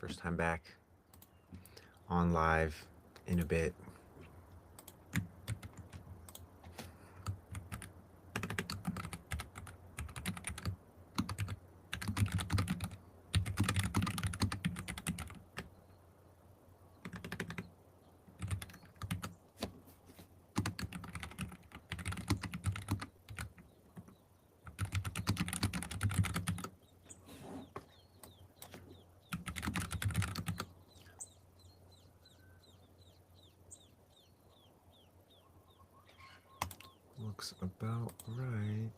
First time back on live in a bit. Looks about right.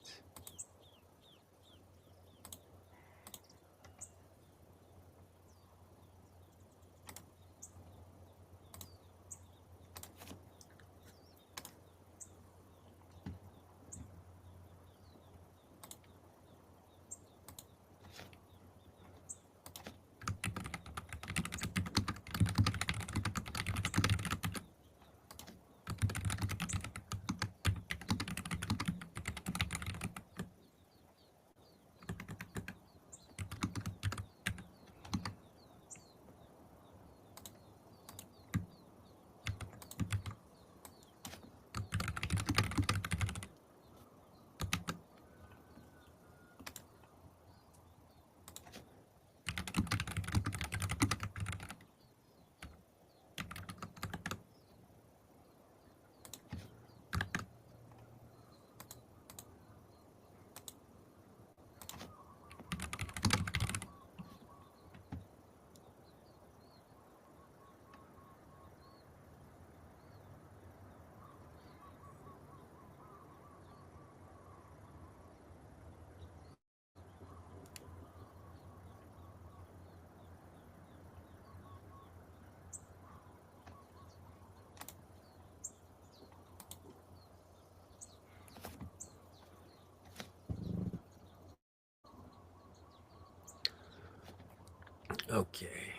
Okay.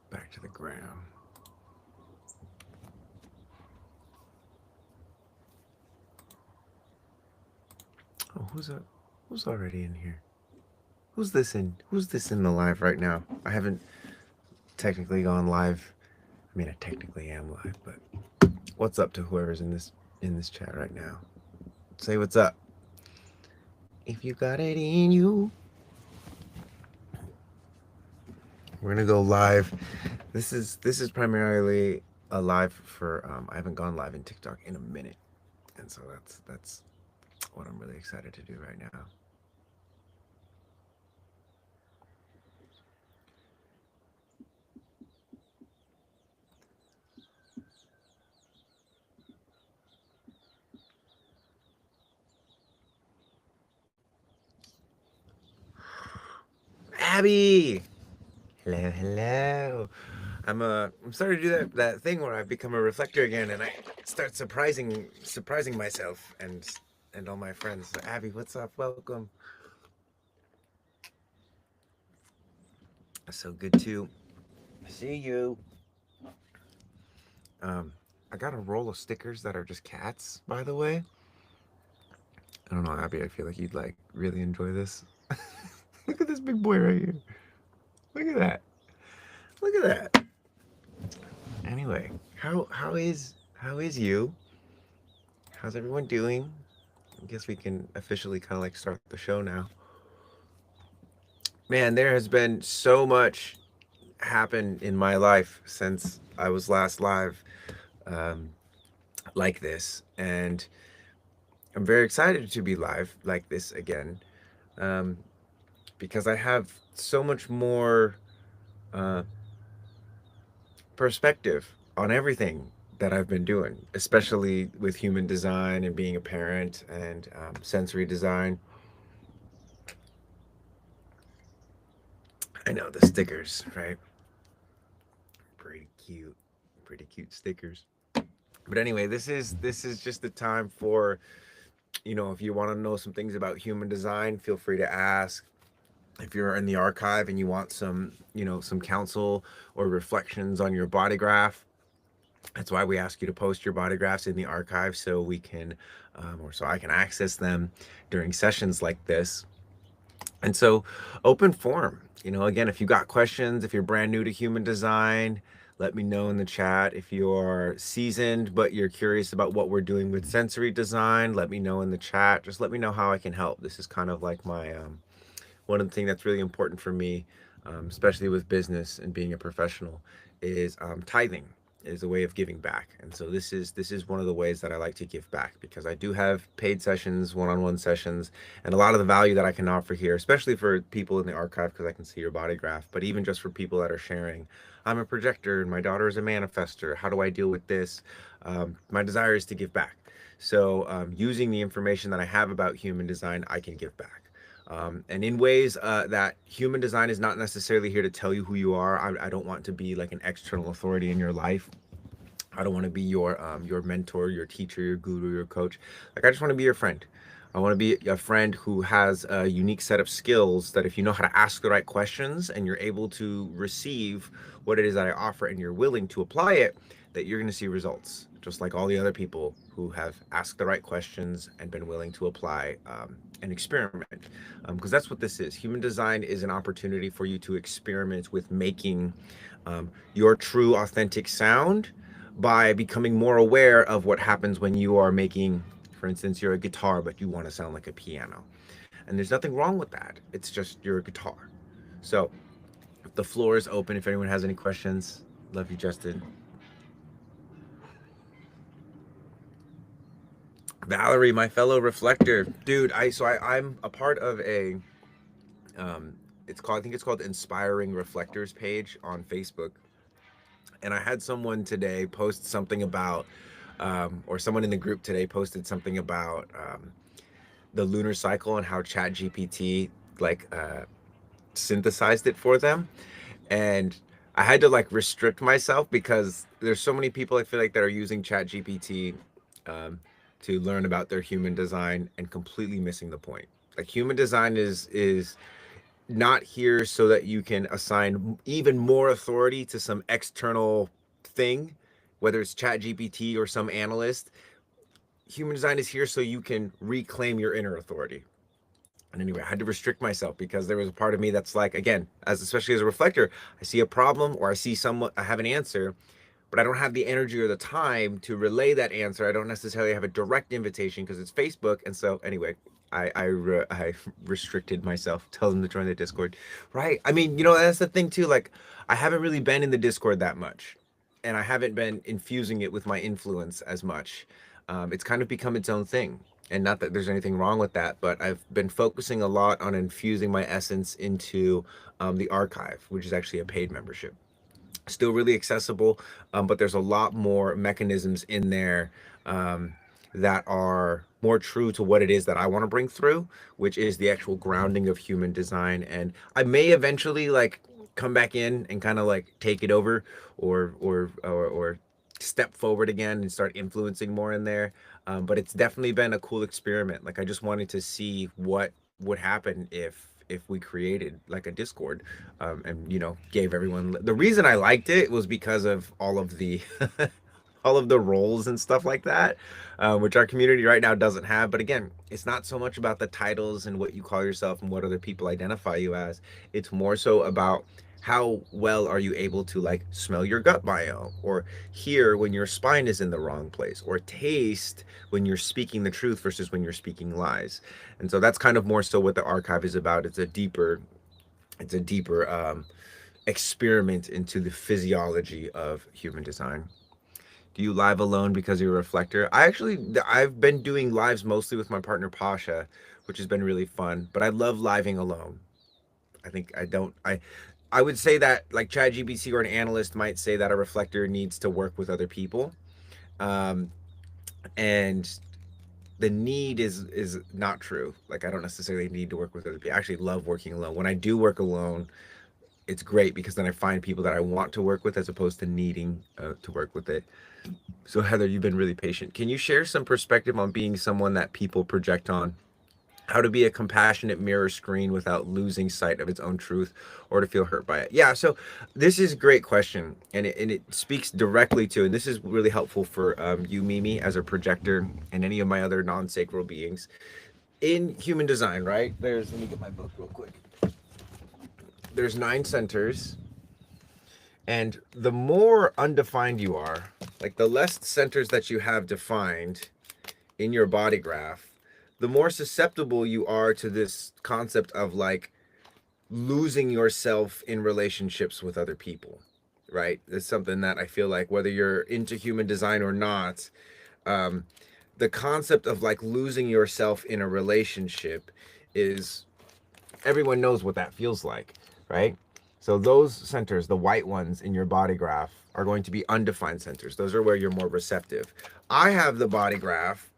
Back to the ground. Oh, who's already in here? Who's this in the live right now? I haven't technically gone live. I mean, I technically am live, but what's up to whoever's in this chat right now? Say what's up. If you got it in you. We're gonna go live. This is primarily a live for I haven't gone live in TikTok in a minute. And so that's what I'm really excited to do right now. Abby! Hello, hello. I'm starting to do that thing where I've become a reflector again and I start surprising myself and all my friends. So Abby, what's up? Welcome. So good to see you. I got a roll of stickers that are just cats, by the way. I don't know, Abby, I feel like you'd like really enjoy this. Look at this big boy right here. Look at that. Look at that. Anyway, how is you? How's everyone doing? I guess we can officially kind of like start the show now. Man, there has been so much happen in my life since I was last live um, like this, and I'm very excited to be live like this again um, because I have so much more uh, perspective on everything that I've been doing, especially with human design and being a parent and sensory design. I know the stickers, right? Pretty cute, pretty cute stickers. But anyway, this is just the time for, if you want to know some things about human design, feel free to ask. If you're in the archive and you want some counsel or reflections on your body graph, that's why we ask you to post your body graphs in the archive so we can, or so I can access them during sessions like this. And so, open forum. Again, if you got questions, if you're brand new to human design, let me know in the chat. If you're seasoned but you're curious about what we're doing with sensory design, let me know in the chat. Just let me know how I can help. This is kind of like my one of the things that's really important for me, especially with business and being a professional, is tithing is a way of giving back. And so this is one of the ways that I like to give back, because I do have paid sessions, one-on-one sessions, and a lot of the value that I can offer here, especially for people in the archive, because I can see your body graph, but even just for people that are sharing. I'm a projector and my daughter is a manifester. How do I deal with this? My desire is to give back. So using the information that I have about human design, I can give back. And in ways that human design is not necessarily here to tell you who you are. I don't want to be like an external authority in your life. I don't want to be your mentor, your teacher, your guru, your coach. Like, I just want to be your friend. I want to be a friend who has a unique set of skills that, if you know how to ask the right questions and you're able to receive what it is that I offer and you're willing to apply it, that you're going to see results, just like all the other people who have asked the right questions and been willing to apply and experiment. Because that's what this is. Human design is an opportunity for you to experiment with making your true, authentic sound by becoming more aware of what happens when you are making, for instance, you're a guitar, but you want to sound like a piano. And there's nothing wrong with that. It's just you're a guitar. So the floor is open if anyone has any questions. Love you, Justin. Valerie, my fellow reflector, dude. I'm a part of a um, it's called, I think it's called Inspiring Reflectors page on Facebook, and I had someone today post something about, or someone in the group today posted something about the lunar cycle and how Chat GPT like synthesized it for them, and I had to like restrict myself because there's so many people I feel like that are using Chat GPT um, to learn about their human design and completely missing the point. Like, human design is not here so that you can assign even more authority to some external thing, whether it's Chat GPT or some analyst. Human design is here so you can reclaim your inner authority. And anyway, I had to restrict myself because there was a part of me that's like, again, as especially as a reflector, I see a problem or I see someone, I have an answer, but I don't have the energy or the time to relay that answer. I don't necessarily have a direct invitation because it's Facebook. And so anyway, I restricted myself. Tell them to join the Discord. Right. I mean, that's the thing too. Like, I haven't really been in the Discord that much, and I haven't been infusing it with my influence as much. It's kind of become its own thing. And not that there's anything wrong with that, but I've been focusing a lot on infusing my essence into the archive, which is actually a paid membership. Still really accessible, but there's a lot more mechanisms in there that are more true to what it is that I want to bring through, which is the actual grounding of human design. And I may eventually like come back in and kind of like take it over, or step forward again and start influencing more in there. But it's definitely been a cool experiment. Like, I just wanted to see what would happen if we created like a Discord, and gave everyone. The reason I liked it was because of all of the all of the roles and stuff like that, which our community right now doesn't have. But again, it's not so much about the titles and what you call yourself and what other people identify you as. It's more so about how well are you able to like smell your gut biome, or hear when your spine is in the wrong place, or taste when you're speaking the truth versus when you're speaking lies. And so that's kind of more so what the archive is about. It's a deeper experiment into the physiology of human design. Do you live alone because you're a reflector? I've been doing lives mostly with my partner Pasha, which has been really fun. But I love living alone. I think I don't. I would say that like ChatGPT or an analyst might say that a reflector needs to work with other people, um, and the need is not true. Like, I don't necessarily need to work with other people. I actually love working alone. When I do work alone, it's great because then I find people that I want to work with as opposed to needing to work with it. So Heather, you've been really patient. Can you share some perspective on being someone that people project on? How to be a compassionate mirror screen without losing sight of its own truth or to feel hurt by it? Yeah, so this is a great question, and it speaks directly to, and this is really helpful for you, Mimi, as a projector, and any of my other non-sacral beings. in human design, right? Let me get my book real quick. There's 9 centers, and the more undefined you are, like the less centers that you have defined in your body graph, the more susceptible you are to this concept of like losing yourself in relationships with other people, right? It's something that I feel like whether you're into human design or not, um, the concept of like losing yourself in a relationship is, everyone knows what that feels like, right? So those centers, the white ones in your body graph, are going to be undefined centers. Those are where you're more receptive. I have the body graph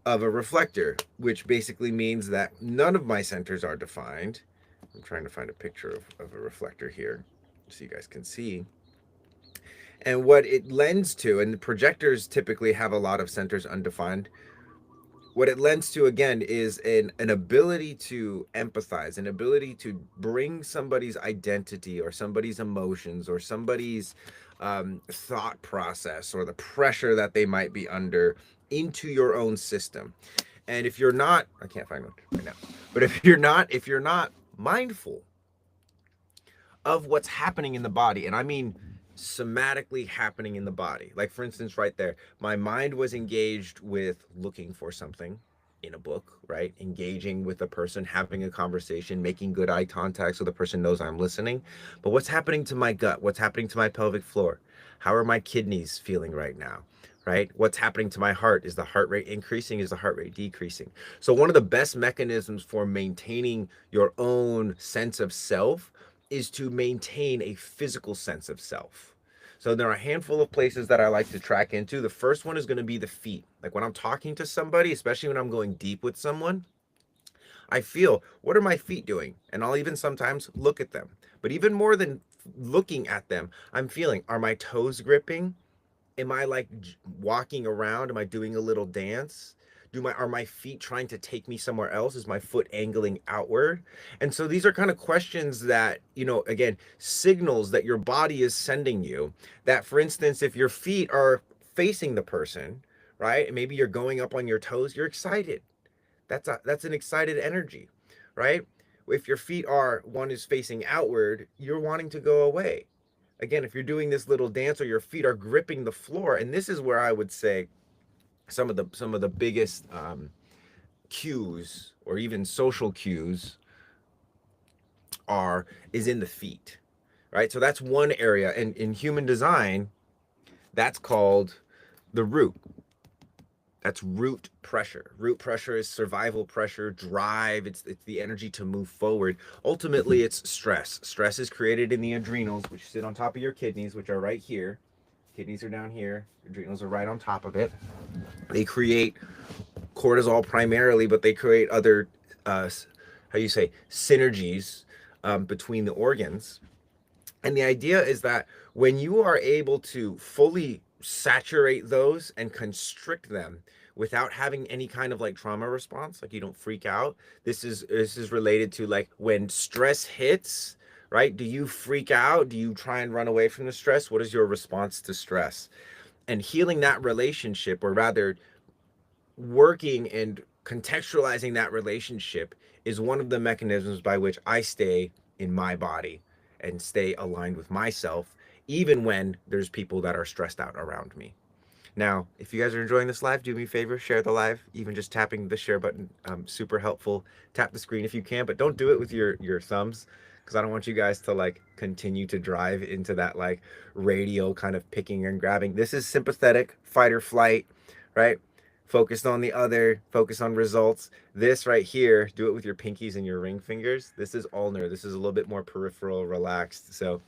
of a reflector, which basically means that none of my centers are defined. I'm trying to find a picture of a reflector here so you guys can see. And what it lends to, and the projectors typically have a lot of centers undefined, what it lends to again is an ability to empathize, an ability to bring somebody's identity or somebody's emotions or somebody's thought process or the pressure that they might be under into your own system. And if you're not, I can't find one right now, but if you're not mindful of what's happening in the body, and I mean somatically happening in the body. Like for instance, right there, my mind was engaged with looking for something in a book, right? Engaging with a person, having a conversation, making good eye contact so the person knows I'm listening. But what's happening to my gut? What's happening to my pelvic floor? How are my kidneys feeling right now? Right? What's happening to my heart? Is the heart rate increasing? Is the heart rate decreasing? So, one of the best mechanisms for maintaining your own sense of self is to maintain a physical sense of self. So there are a handful of places that I like to track into. The first one is going to be the feet. Like when I'm talking to somebody, especially when I'm going deep with someone, I feel, what are my feet doing? And I'll even sometimes look at them. But even more than looking at them, I'm feeling, are my toes gripping? Am I like walking around? Am I doing a little dance? Are my feet trying to take me somewhere else? Is my foot angling outward? And so these are kind of questions that, again, signals that your body is sending you. That, for instance, if your feet are facing the person, right? And maybe you're going up on your toes, you're excited. That's an excited energy, right? If your feet are, one is facing outward, you're wanting to go away. Again, if you're doing this little dance or your feet are gripping the floor, and this is where I would say some of the biggest cues or even social cues is in the feet, right? So that's one area, and in human design, that's called the root. That's root pressure. Root pressure is survival pressure, drive. It's the energy to move forward. Ultimately, it's stress. Stress is created in the adrenals, which sit on top of your kidneys, which are right here. Kidneys are down here. Adrenals are right on top of it. They create cortisol primarily, but they create other, how you say, synergies between the organs. And the idea is that when you are able to fully saturate those and constrict them without having any kind of like trauma response, like you don't freak out. This is related to like when stress hits, right? Do you freak out? Do you try and run away from the stress? What is your response to stress? And healing that relationship, or rather working and contextualizing that relationship, is one of the mechanisms by which I stay in my body and stay aligned with myself, even when there's people that are stressed out around me. Now, if you guys are enjoying this live, do me a favor, share the live. Even just tapping the share button, super helpful. Tap the screen if you can, but don't do it with your thumbs, because I don't want you guys to like continue to drive into that like radial kind of picking and grabbing. This is sympathetic, fight or flight, right? Focused on the other, focus on results. This right here, do it with your pinkies and your ring fingers. This is ulnar. This is a little bit more peripheral, relaxed. So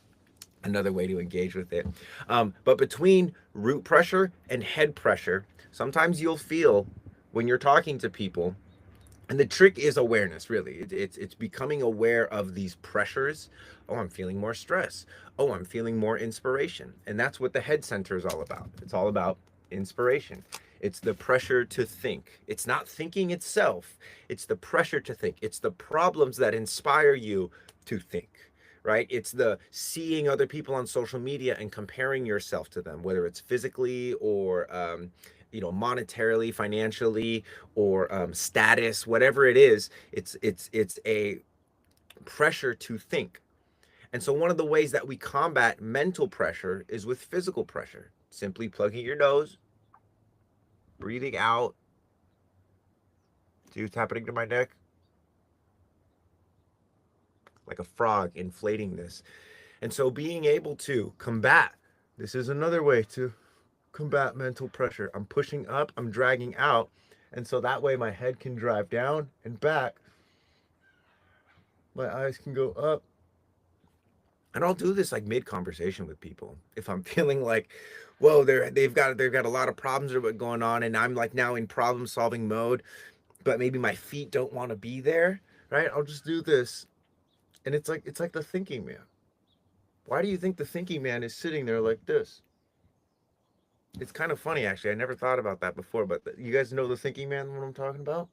another way to engage with it. But between root pressure and head pressure, sometimes you'll feel when you're talking to people, and the trick is awareness, really. It's becoming aware of these pressures. Oh, I'm feeling more stress. Oh, I'm feeling more inspiration. And that's what the head center is all about. It's all about inspiration. It's the pressure to think. It's not thinking itself. It's the pressure to think. It's the problems that inspire you to think, right? It's the seeing other people on social media and comparing yourself to them, whether it's physically or monetarily, financially, or status, whatever it is. It's a pressure to think. And so one of the ways that we combat mental pressure is with physical pressure. Simply plugging your nose, breathing out. See what's happening to my neck? Like a frog inflating this. And so being able to combat, this is another way to combat mental pressure. I'm pushing up, I'm dragging out. And so that way my head can drive down and back. My eyes can go up. And I'll do this like mid conversation with people. If I'm feeling like, whoa, they've got a lot of problems or what going on, and I'm like now in problem solving mode, but maybe my feet don't want to be there, right? I'll just do this. And it's like the thinking man. Why do you think the thinking man is sitting there like this? It's kind of funny actually. I never thought about that before, but you guys know the thinking man, what I'm talking about?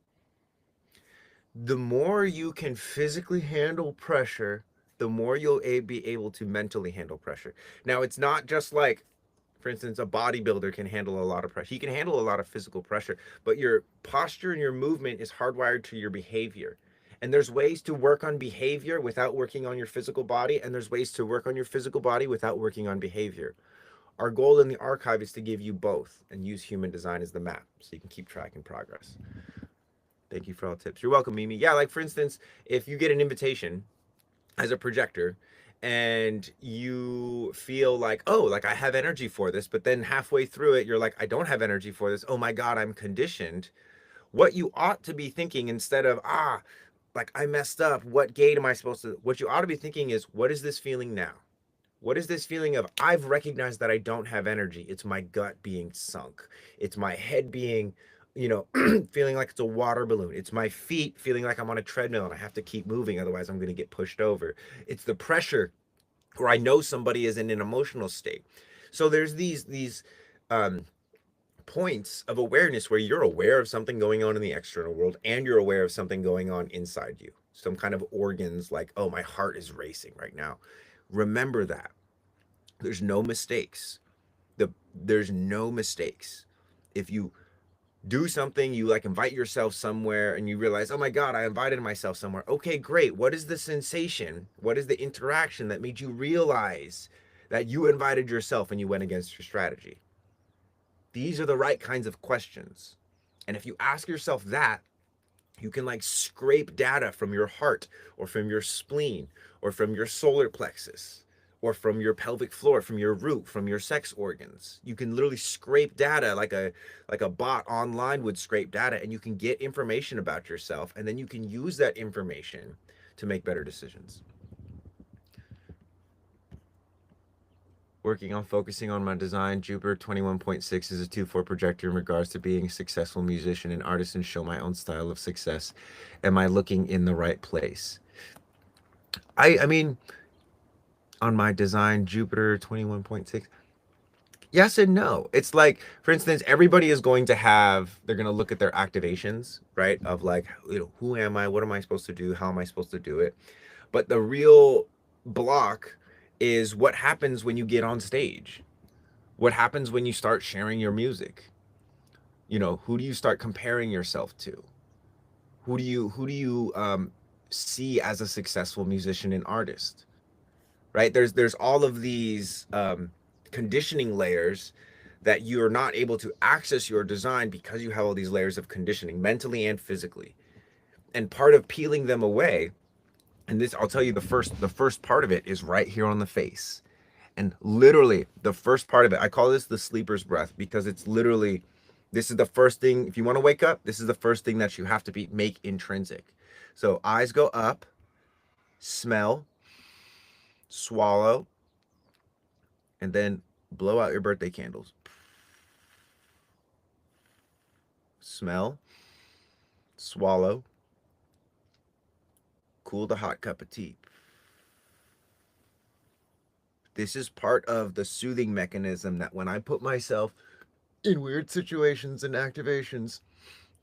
The more you can physically handle pressure, the more you'll be able to mentally handle pressure. Now, it's not just like, for instance, a bodybuilder can handle a lot of pressure. He can handle a lot of physical pressure, but your posture and your movement is hardwired to your behavior. And there's ways to work on behavior without working on your physical body, and there's ways to work on your physical body without working on behavior. Our goal in the archive is to give you both and use human design as the map so you can keep tracking progress. Thank you for all tips. You're welcome, Mimi. Yeah, like for instance, if you get an invitation as a projector and you feel like, oh, like I have energy for this, but then halfway through it, you're like, I don't have energy for this. Oh my God, I'm conditioned. What you ought to be thinking instead of, like I messed up, what gate am I supposed to? What you ought to be thinking is, what is this feeling now? What is this feeling of, I've recognized that I don't have energy? It's my gut being sunk. It's my head being, feeling like it's a water balloon. It's my feet feeling like I'm on a treadmill and I have to keep moving, otherwise I'm going to get pushed over. It's the pressure, or I know somebody is in an emotional state. So there's these um, points of awareness where you're aware of something going on in the external world and you're aware of something going on inside you. Some kind of organs like, oh, my heart is racing right now. Remember that. There's no mistakes. There's no mistakes. If you do something, you like invite yourself somewhere and you realize, oh my God, I invited myself somewhere. Okay, great. What is the sensation? What is the interaction that made you realize that you invited yourself and you went against your strategy? These are the right kinds of questions. And if you ask yourself that, you can like scrape data from your heart or from your spleen or from your solar plexus or from your pelvic floor, from your root, from your sex organs. You can literally scrape data like a bot online would scrape data, and you can get information about yourself, and then you can use that information to make better decisions. Working on focusing on my design. Jupiter 21.6 is a 2-4 projector in regards to being a successful musician and artist and show my own style of success. Am I looking in the right place? I mean, on my design, Jupiter 21.6, yes and no. It's like, for instance, everybody is going to have, they're going to look at their activations, right? Of like, who am I? What am I supposed to do? How am I supposed to do it? But the real block is what happens when you get on stage. What happens when you start sharing your music? Who do you start comparing yourself to? Who do you see as a successful musician and artist? Right? There's all of these conditioning layers that you're not able to access your design because you have all these layers of conditioning mentally and physically. And part of peeling them away, and this I'll tell you, the first part of it is right here on the face. And literally the first part of it, I call this the sleeper's breath, because it's literally, this is the first thing. If you want to wake up, this is the first thing that you have to make intrinsic. So eyes go up, smell, swallow, and then blow out your birthday candles. Smell, swallow, cool the hot cup of tea. This is part of the soothing mechanism that when I put myself in weird situations and activations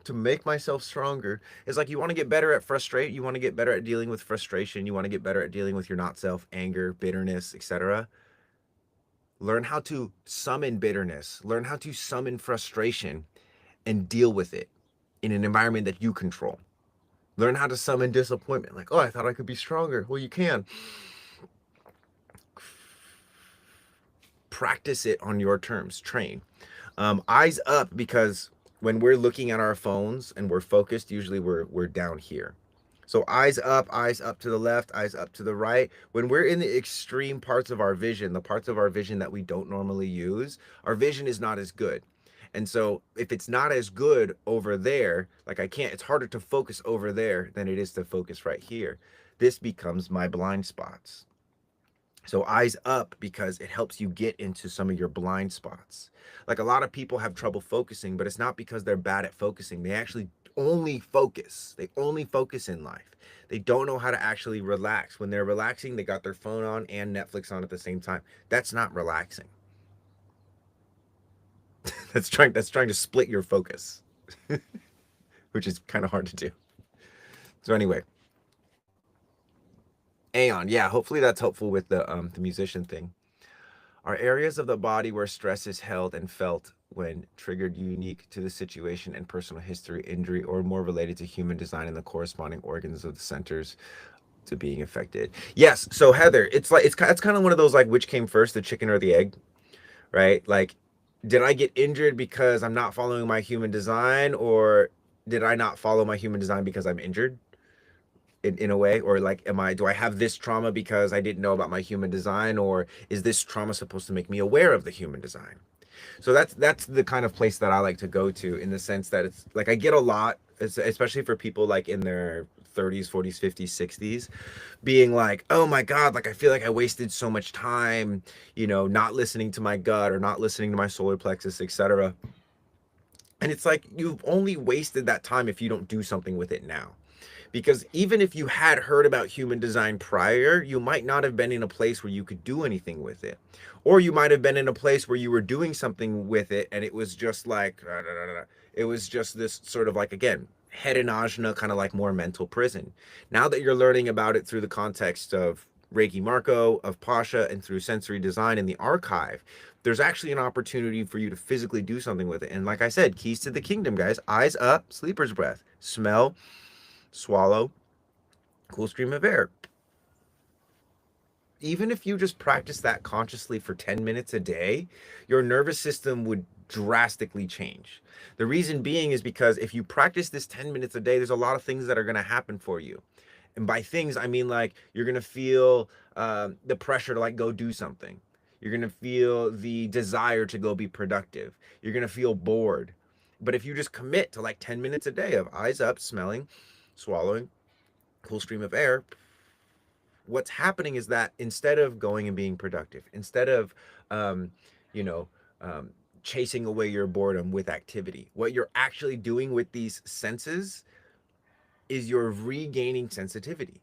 to make myself stronger, is like, you want to get better at frustrate, you want to get better at dealing with frustration, you want to get better at dealing with your not self, anger, bitterness, etc. Learn how to summon bitterness, learn how to summon frustration and deal with it in an environment that you control. Learn how to summon disappointment. Like, oh, I thought I could be stronger. Well, you can. Practice it on your terms. Train. Eyes up, because when we're looking at our phones and we're focused, usually we're down here. So eyes up to the left, eyes up to the right. When we're in the extreme parts of our vision, the parts of our vision that we don't normally use, our vision is not as good. And so if it's not as good over there, like I can't, it's harder to focus over there than it is to focus right here. This becomes my blind spots. So eyes up, because it helps you get into some of your blind spots. Like a lot of people have trouble focusing, but it's not because they're bad at focusing. They actually only focus. They only focus in life. They don't know how to actually relax. When they're relaxing, they got their phone on and Netflix on at the same time. That's not relaxing. That's trying to split your focus, which is kind of hard to do. So anyway, Aeon, yeah, hopefully that's helpful with the musician thing. Are areas of the body where stress is held and felt when triggered unique to the situation and personal history, injury, or more related to human design and the corresponding organs of the centers to being affected? Yes. So Heather, it's like it's kind of one of those, like, which came first, the chicken or the egg, right? Like, did I get injured because I'm not following my human design, or did I not follow my human design because I'm injured? In a way, or like, do I have this trauma because I didn't know about my human design, or is this trauma supposed to make me aware of the human design? So that's the kind of place that I like to go to, in the sense that it's like I get a lot, especially for people like in their 30s, 40s, 50s, 60s, being like, oh my god, like I feel like I wasted so much time, not listening to my gut or not listening to my solar plexus, etc. And it's like, you've only wasted that time if you don't do something with it now. Because even if you had heard about human design prior, you might not have been in a place where you could do anything with it. Or you might have been in a place where you were doing something with it and it was just like, it was just this sort of like, again, head and ajna, kind of like more mental prison. Now that you're learning about it through the context of Reikimarco, of Pasha, and through sensory design in the archive, there's actually an opportunity for you to physically do something with it. And like I said, keys to the kingdom, guys. Eyes up, sleeper's breath. Smell, swallow, cool stream of air. Even if you just practice that consciously for 10 minutes a day, your nervous system would drastically change. The reason being is because if you practice this 10 minutes a day, there's a lot of things that are going to happen for you. And by things, I mean like you're going to feel the pressure to like go do something. You're going to feel the desire to go be productive. You're going to feel bored. But if you just commit to like 10 minutes a day of eyes up, smelling, swallowing, cool stream of air, what's happening is that instead of going and being productive, instead of um, you know um, chasing away your boredom with activity, what you're actually doing with these senses is you're regaining sensitivity.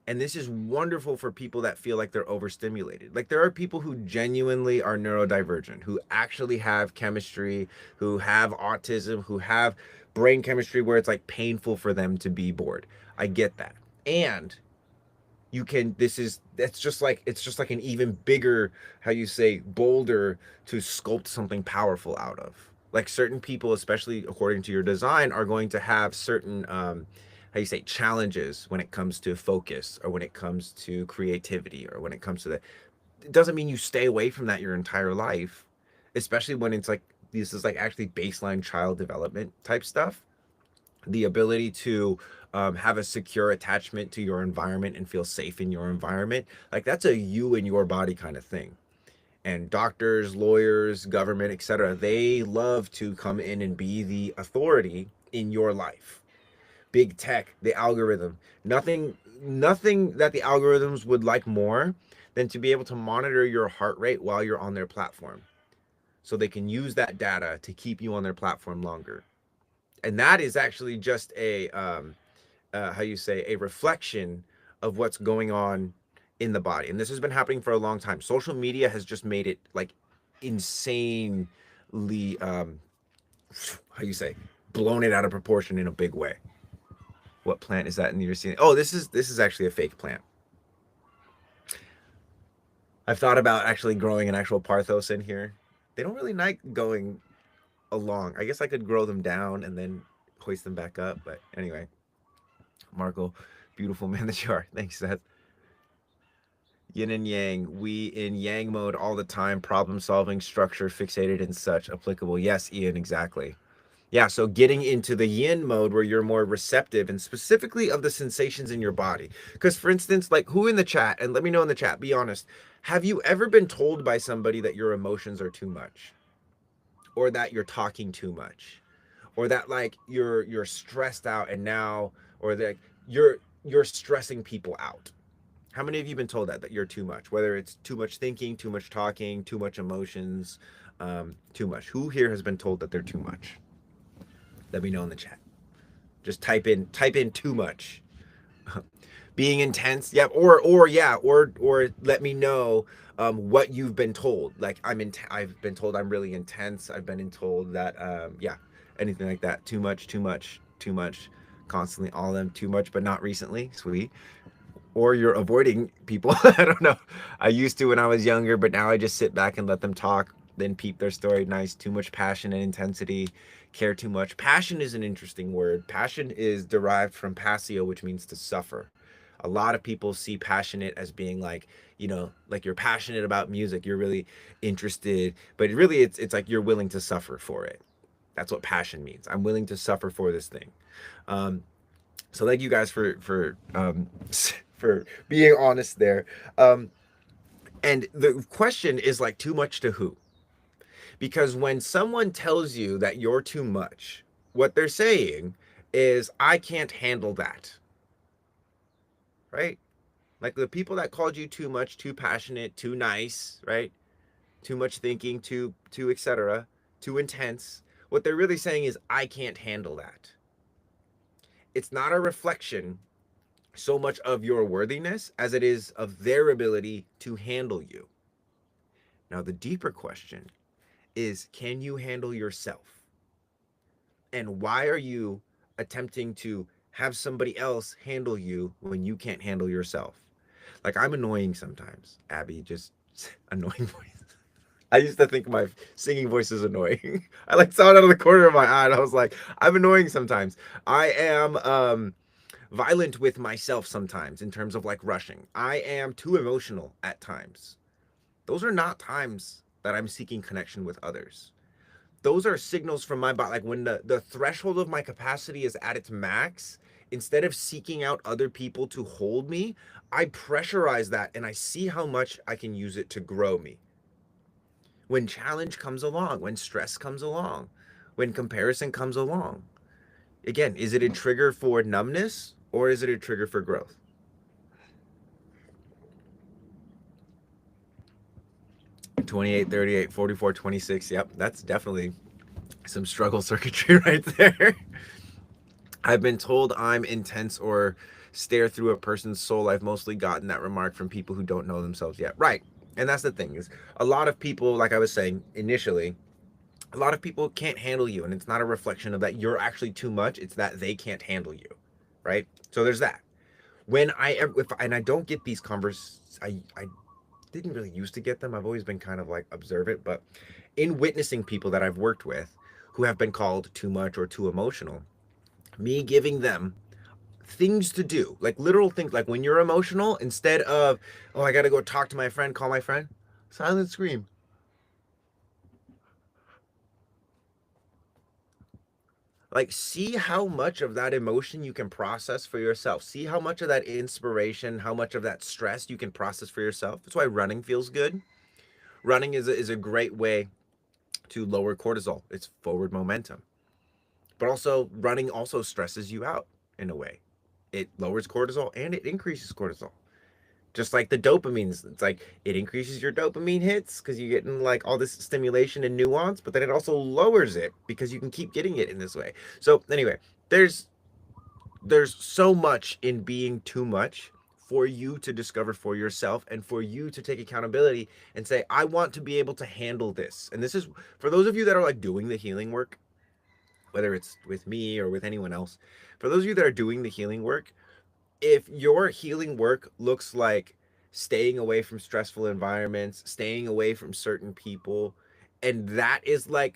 And this is wonderful for people that feel like they're overstimulated. Like, there are people who genuinely are neurodivergent, who actually have chemistry, who have autism, who have brain chemistry where it's like painful for them to be bored. I get that. And you can, that's just like, it's just like an even bigger, how you say, boulder to sculpt something powerful out of. Like, certain people, especially according to your design, are going to have certain how you say, challenges when it comes to focus, or when it comes to creativity, or when it comes to that. It doesn't mean you stay away from that your entire life, especially when it's like, this is like actually baseline child development type stuff. The ability to have a secure attachment to your environment and feel safe in your environment, like that's a you and your body kind of thing. And doctors, lawyers, government, etc., they love to come in and be the authority in your life. Big tech, the algorithm, nothing that the algorithms would like more than to be able to monitor your heart rate while you're on their platform, so they can use that data to keep you on their platform longer. And that is actually just a how you say, a reflection of what's going on in the body. And this has been happening for a long time. Social media has just made it like insanely how you say, blown it out of proportion in a big way. What plant is that in your scene? Oh, this is actually a fake plant. I've thought about actually growing an actual Parthos in here. They don't really like going along. I guess I could grow them down and then hoist them back up. But anyway, Marco, beautiful man that you are. Thanks, Seth. Yin and yang, we in yang mode all the time, problem solving, structure, fixated, and such. Applicable. Yes, Ian, exactly. Yeah, so getting into the yin mode where you're more receptive and specifically of the sensations in your body. Because, for instance, like who in the chat, and let me know in the chat, be honest, have you ever been told by somebody that your emotions are too much, or that you're talking too much, or that like you're stressed out and now, or that you're stressing people out? How many of you been told that you're too much? Whether it's too much thinking, too much talking, too much emotions, too much. Who here has been told that they're too much? Let me know in the chat. Just type in too much. Being intense, yeah, or let me know what you've been told. Like I've been told I'm really intense. I've been told that yeah, anything like that. Too much, too much, too much. Constantly, all of them too much, but not recently. Sweet. Or you're avoiding people. I don't know. I used to when I was younger, but now I just sit back and let them talk, then peep their story. Nice. Too much passion and intensity. Care too much. Passion is an interesting word. Passion is derived from passio, which means to suffer. A lot of people see passionate as being like, like you're passionate about music, you're really interested, but really it's like you're willing to suffer for it. That's what passion means. I'm willing to suffer for this thing. Um, so thank you guys for for being honest there. And the question is like too much to who? Because when someone tells you that you're too much, what they're saying is I can't handle that. Right? Like the people that called you too much, too passionate, too nice, right? Too much thinking, too etc., too intense. What they're really saying is I can't handle that. It's not a reflection so much of your worthiness as it is of their ability to handle you. Now, the deeper question is can you handle yourself? And why are you attempting to have somebody else handle you when you can't handle yourself? Like, I'm annoying sometimes. Abby, just annoying voice. I used to think my singing voice is annoying. I like saw it out of the corner of my eye and I was like, I'm annoying sometimes. I am violent with myself sometimes in terms of like rushing. I am too emotional at times. Those are not times that I'm seeking connection with others. Those are signals from my body. Like when the threshold of my capacity is at its max, instead of seeking out other people to hold me, I pressurize that and I see how much I can use it to grow me. When challenge comes along, when stress comes along, when comparison comes along, again, is it a trigger for numbness or is it a trigger for growth? 28, 38, 44, 26. Yep, that's definitely some struggle circuitry right there. I've been told I'm intense or stare through a person's soul. I've mostly gotten that remark from people who don't know themselves yet. Right. And that's the thing is a lot of people, like I was saying initially, a lot of people can't handle you. And it's not a reflection of that you're actually too much. It's that they can't handle you. Right. So there's that. When and I don't get these I didn't really used to get them. I've always been kind of like observant, but in witnessing people that I've worked with who have been called too much or too emotional, me giving them things to do, like literal things, like when you're emotional, instead of, oh, I got to go talk to my friend, call my friend, silent scream. Like, see how much of that emotion you can process for yourself. See how much of that inspiration, how much of that stress you can process for yourself. That's why running feels good. Running is a great way to lower cortisol. It's forward momentum. But also, running also stresses you out in a way. It lowers cortisol and it increases cortisol. Just like the dopamines, it's like it increases your dopamine hits because you're getting like all this stimulation and nuance, but then it also lowers it because you can keep getting it in this way. So anyway, there's there's so much in being too much for you to discover for yourself and for you to take accountability and say, I want to be able to handle this. And this is for those of you that are like doing the healing work, whether it's with me or with anyone else, for those of you that are doing the healing work, if your healing work looks like staying away from stressful environments, staying away from certain people. And that is like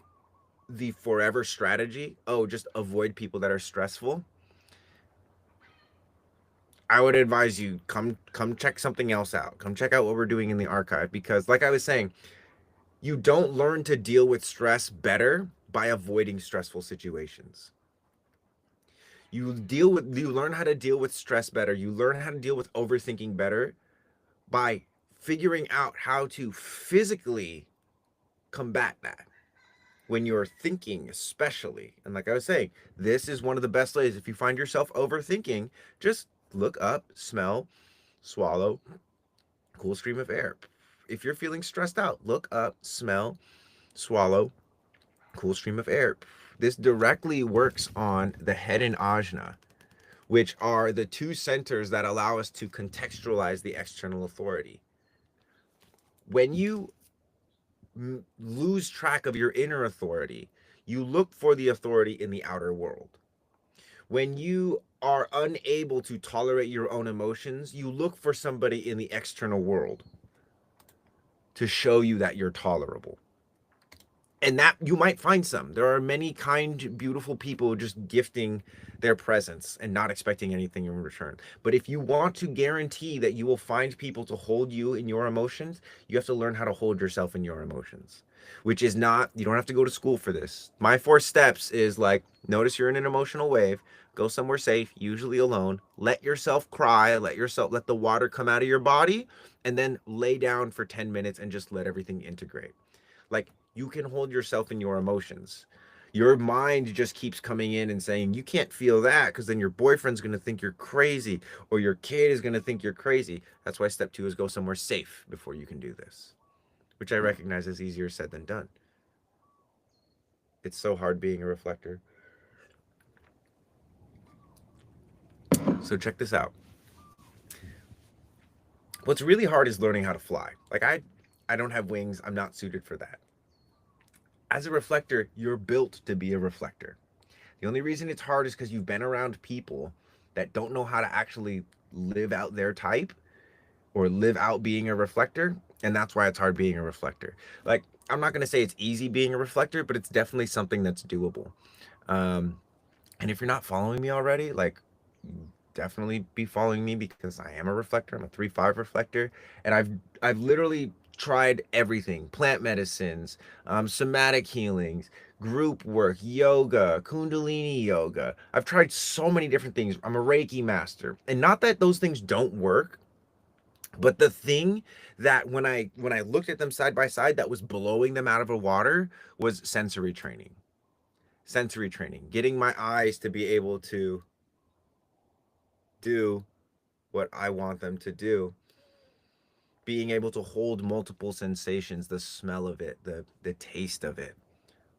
the forever strategy. Oh, just avoid people that are stressful. I would advise you come check something else out. Come check out what we're doing in the archive, because like I was saying, you don't learn to deal with stress better by avoiding stressful situations. You learn how to deal with stress better. You learn how to deal with overthinking better by figuring out how to physically combat that when you're thinking, especially. And like I was saying, this is one of the best ways. If you find yourself overthinking, just look up, smell, swallow, cool stream of air. If you're feeling stressed out, look up, smell, swallow, cool stream of air. This directly works on the head and ajna, which are the two centers that allow us to contextualize the external authority. When you lose track of your inner authority, you look for the authority in the outer world. When you are unable to tolerate your own emotions, you look for somebody in the external world to show you that you're tolerable. And that you might find some. There are many kind, beautiful people just gifting their presence and not expecting anything in return. But if you want to guarantee that you will find people to hold you in your emotions, you have to learn how to hold yourself in your emotions, which is not, you don't have to go to school for this. My 4 steps is like, notice you're in an emotional wave, go somewhere safe, usually alone, let yourself cry, let the water come out of your body, and then lay down for 10 minutes and just let everything integrate. Like, you can hold yourself in your emotions. Your mind just keeps coming in and saying, you can't feel that because then your boyfriend's going to think you're crazy or your kid is going to think you're crazy. That's why step 2 is go somewhere safe before you can do this, which I recognize is easier said than done. It's so hard being a reflector. So check this out. What's really hard is learning how to fly. Like I don't have wings. I'm not suited for that. As a reflector, you're built to be a reflector. The only reason it's hard is because you've been around people that don't know how to actually live out their type or live out being a reflector. And that's why it's hard being a reflector. Like, I'm not going to say it's easy being a reflector, but it's definitely something that's doable. Um, and if you're not following me already, like, definitely be following me because I am a reflector. I'm a 3-5 reflector. And I've literally tried everything: plant medicines, somatic healings, group work, yoga, kundalini yoga. I've tried so many different things. I'm a Reiki master. And not that those things don't work, but the thing that when I looked at them side by side that was blowing them out of the water was sensory training. Sensory training, getting my eyes to be able to do what I want them to do, being able to hold multiple sensations, the smell of it, the taste of it,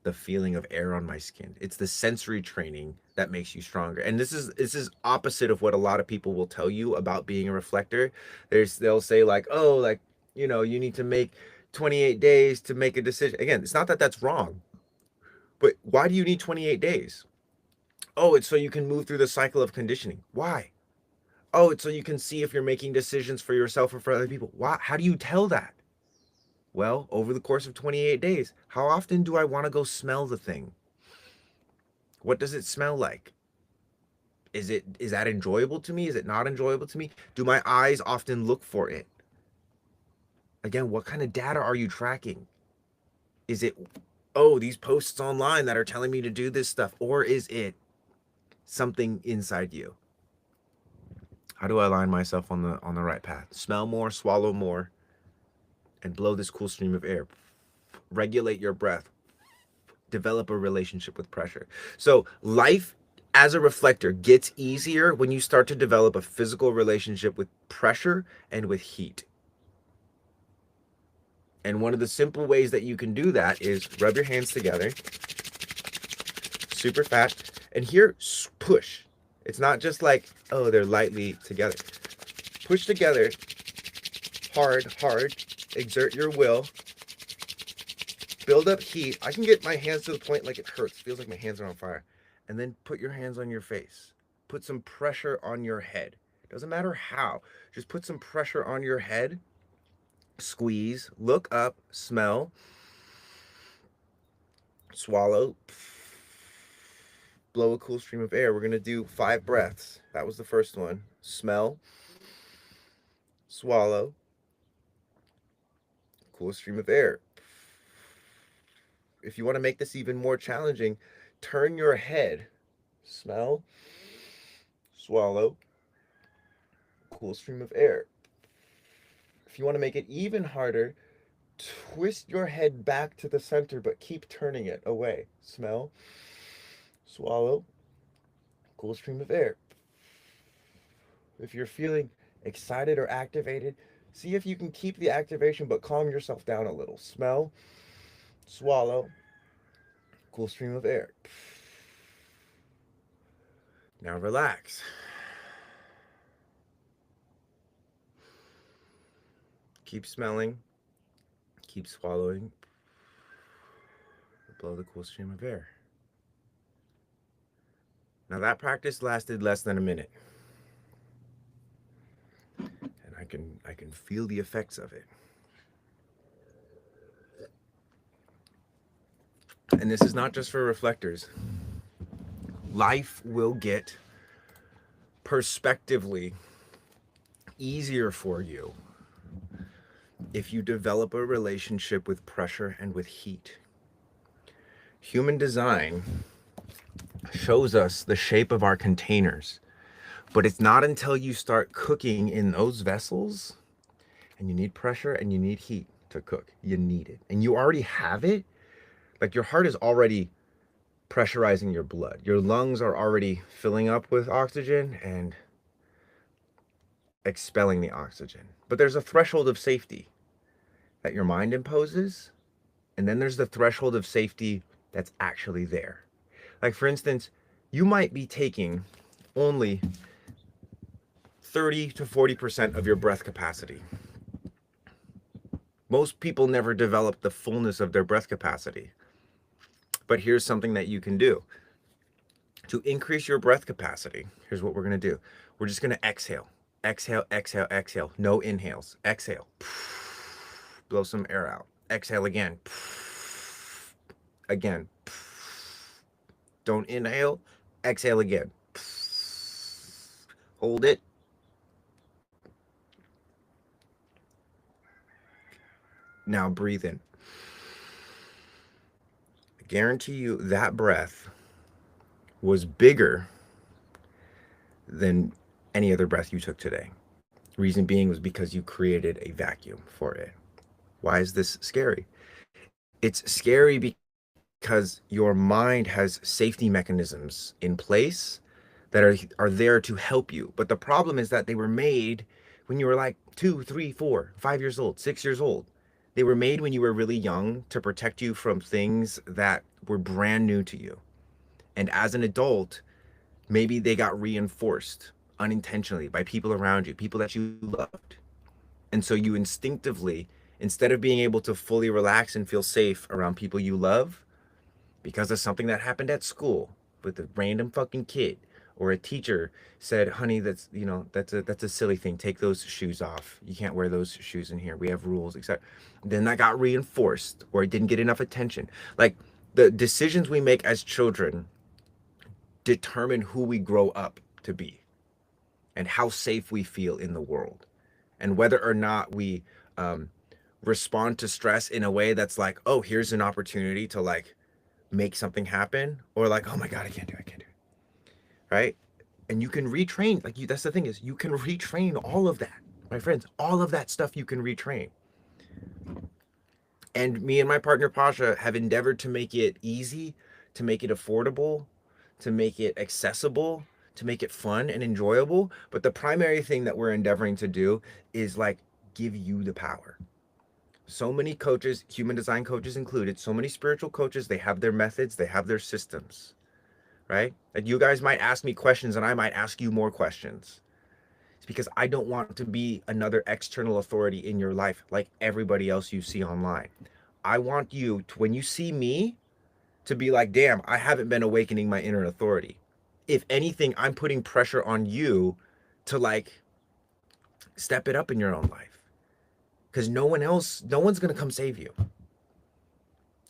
the feeling of air on my skin. It's the sensory training that makes you stronger. And this is opposite of what a lot of people will tell you about being a reflector. They'll say like, "Oh, like, you need to make 28 days to make a decision." Again, it's not that that's wrong. But why do you need 28 days? Oh, it's so you can move through the cycle of conditioning. Why? Oh, it's so you can see if you're making decisions for yourself or for other people. Why? How do you tell that? Well, over the course of 28 days, how often do I want to go smell the thing? What does it smell like? Is that enjoyable to me? Is it not enjoyable to me? Do my eyes often look for it? Again, what kind of data are you tracking? Is it, oh, these posts online that are telling me to do this stuff, or is it something inside you? How do I align myself on the right path? Smell more, swallow more, and blow this cool stream of air. Regulate your breath. Develop a relationship with pressure. So life as a reflector gets easier when you start to develop a physical relationship with pressure and with heat. And one of the simple ways that you can do that is rub your hands together, super fast, and here, push. It's not just like, oh, they're lightly together. Push together, hard, exert your will, build up heat. I can get my hands to the point like it hurts. Feels like my hands are on fire. And then put your hands on your face. Put some pressure on your head. Doesn't matter how. Just put some pressure on your head, squeeze, look up, smell, swallow, blow a cool stream of air. We're going to do 5 breaths. That was the first one. Smell, swallow, cool stream of air. If you want to make this even more challenging, turn your head. Smell, swallow, cool stream of air. If you want to make it even harder, twist your head back to the center, but keep turning it away. Smell, swallow, cool stream of air. If you're feeling excited or activated, see if you can keep the activation but calm yourself down a little. Smell, swallow, cool stream of air. Now relax. Keep smelling, keep swallowing, blow the cool stream of air. Now that practice lasted less than a minute. And I can feel the effects of it. And this is not just for reflectors. Life will get perspectively easier for you if you develop a relationship with pressure and with heat. Human design shows us the shape of our containers, but it's not until you start cooking in those vessels, and you need pressure and you need heat to cook. You need it. And you already have it. Like your heart is already pressurizing your blood. Your lungs are already filling up with oxygen and expelling the oxygen. But there's a threshold of safety that your mind imposes. And then there's the threshold of safety that's actually there. Like for instance, you might be taking only 30 to 40% of your breath capacity. Most people never develop the fullness of their breath capacity. But here's something that you can do. To increase your breath capacity, here's what we're going to do. We're just going to exhale. Exhale, exhale, exhale. No inhales. Exhale. Blow some air out. Exhale again. Again. Don't inhale. Exhale again. Hold it. Now breathe in. I guarantee you that breath was bigger than any other breath you took today. Reason being was because you created a vacuum for it. Why is this scary? It's scary because your mind has safety mechanisms in place that are there to help you. But the problem is that they were made when you were like 2, 3, 4, 5 years old, 6 years old. They were made when you were really young to protect you from things that were brand new to you. And as an adult, maybe they got reinforced unintentionally by people around you, people that you loved. And so you instinctively, instead of being able to fully relax and feel safe around people you love, because of something that happened at school with a random fucking kid, or a teacher said, honey, that's a silly thing. Take those shoes off. You can't wear those shoes in here. We have rules, etc. Then that got reinforced, or it didn't get enough attention. Like the decisions we make as children determine who we grow up to be and how safe we feel in the world, and whether or not we respond to stress in a way that's like, oh, here's an opportunity to like make something happen, or like, oh my God, I can't do it, right? And you can retrain, like that's the thing is you can retrain all of that, my friends, all of that stuff you can retrain. And me and my partner Pasha have endeavored to make it easy, to make it affordable, to make it accessible, to make it fun and enjoyable. But the primary thing that we're endeavoring to do is like give you the power. So many coaches, human design coaches included, so many spiritual coaches, they have their methods, they have their systems, right? Like you guys might ask me questions and I might ask you more questions. It's because I don't want to be another external authority in your life like everybody else you see online. I want you to, when you see me, to be like, damn, I haven't been awakening my inner authority. If anything, I'm putting pressure on you to like step it up in your own life. Because no one's gonna come save you.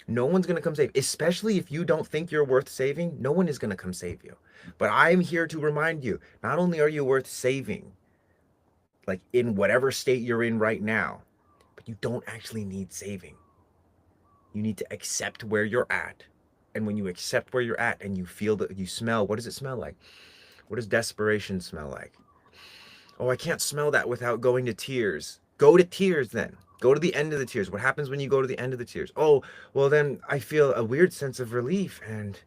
No one's gonna come save, especially if you don't think you're worth saving. No one is gonna come save you. But I'm here to remind you, not only are you worth saving, like in whatever state you're in right now, but you don't actually need saving. You need to accept where you're at. And when you accept where you're at and you feel that you smell, what does it smell like? What does desperation smell like? Oh, I can't smell that without going to tears. Go to tears then. Go to the end of the tears. What happens when you go to the end of the tears? Oh, well, then I feel a weird sense of relief. And,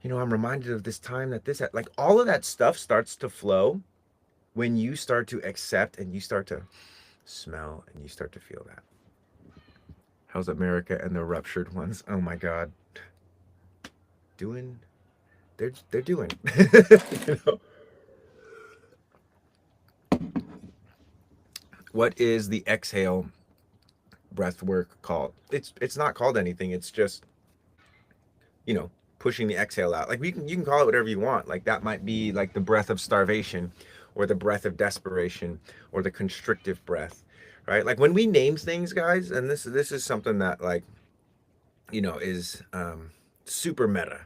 I'm reminded of this time that like all of that stuff starts to flow when you start to accept and you start to smell and you start to feel that. How's America and the ruptured ones? Oh my God. Doing, they're doing. you know? What is the exhale breath work called? It's not called anything. It's just, you know, pushing the exhale out. Like you can call it whatever you want. Like that might be like the breath of starvation or the breath of desperation or the constrictive breath, right? Like when we name things, guys, and this is something that like, is super meta.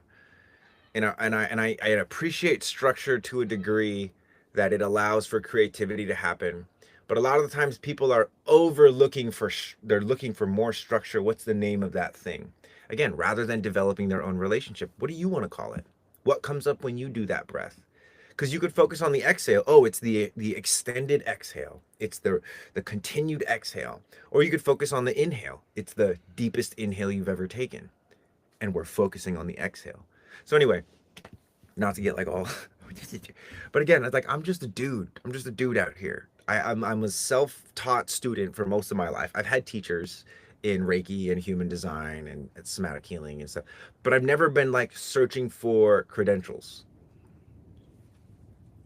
I appreciate structure to a degree that it allows for creativity to happen. But a lot of the times people are overlooking they're looking for more structure. What's the name of that thing? Again, rather than developing their own relationship, what do you want to call it? What comes up when you do that breath? Because you could focus on the exhale. Oh, it's the extended exhale. It's the continued exhale. Or you could focus on the inhale. It's the deepest inhale you've ever taken. And we're focusing on the exhale. So anyway, not to get like all but again, it's like I'm just a dude. I'm just a dude out here. I'm a self-taught student for most of my life. I've had teachers in Reiki and human design and somatic healing and stuff, but I've never been like searching for credentials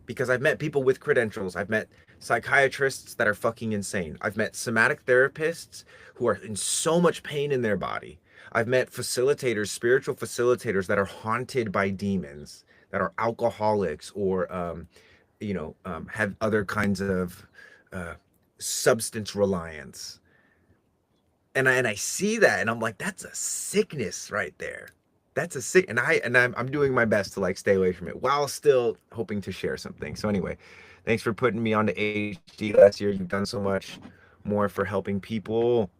because I've met people with credentials. I've met psychiatrists that are fucking insane. I've met somatic therapists who are in so much pain in their body. I've met facilitators, spiritual facilitators that are haunted by demons, that are alcoholics or, have other kinds of uh, substance reliance. And I see that, and I'm like, that's a sickness right there. That's a sick, and I'm doing my best to like stay away from it while still hoping to share something. So anyway, thanks for putting me onto HD last year. You've done so much more for helping people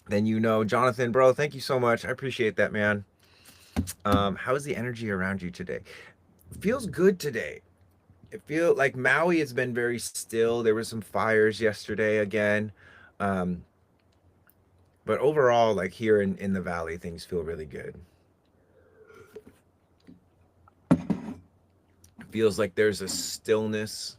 than Jonathan, bro. Thank you so much. I appreciate that, man. How is the energy around you today? Feels good today. It feels like Maui has been very still. There were some fires yesterday again. Um, but overall, like here in the valley, things feel really good. It feels like there's a stillness.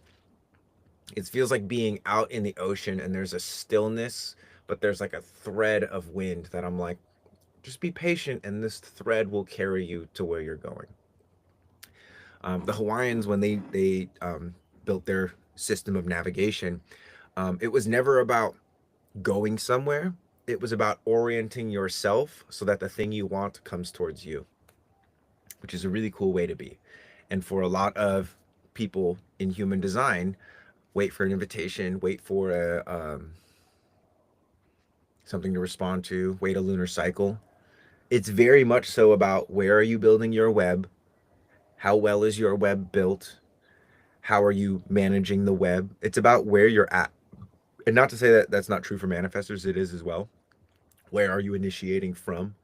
It feels like being out in the ocean and there's a stillness, but there's like a thread of wind that I'm like, just be patient and this thread will carry you to where you're going. The Hawaiians, when they built their system of navigation, it was never about going somewhere. It was about orienting yourself so that the thing you want comes towards you, which is a really cool way to be. And for a lot of people in human design, wait for an invitation, wait for something to respond to, wait a lunar cycle. It's very much so about where are you building your web? How well is your web built? How are you managing the web? It's about where you're at. And not to say that that's not true for manifestors, it is as well. Where are you initiating from?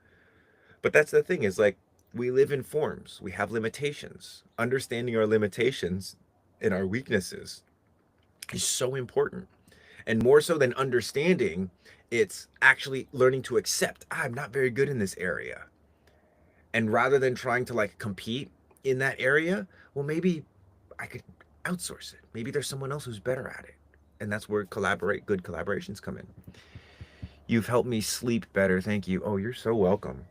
But that's the thing is like we live in forms. We have limitations. Understanding our limitations and our weaknesses is so important. And more so than understanding, it's actually learning to accept, I'm not very good in this area. And rather than trying to like compete in that area, well, maybe I could outsource it. Maybe there's someone else who's better at it. And that's where good collaborations come in. You've helped me sleep better. Thank you. Oh, you're so welcome.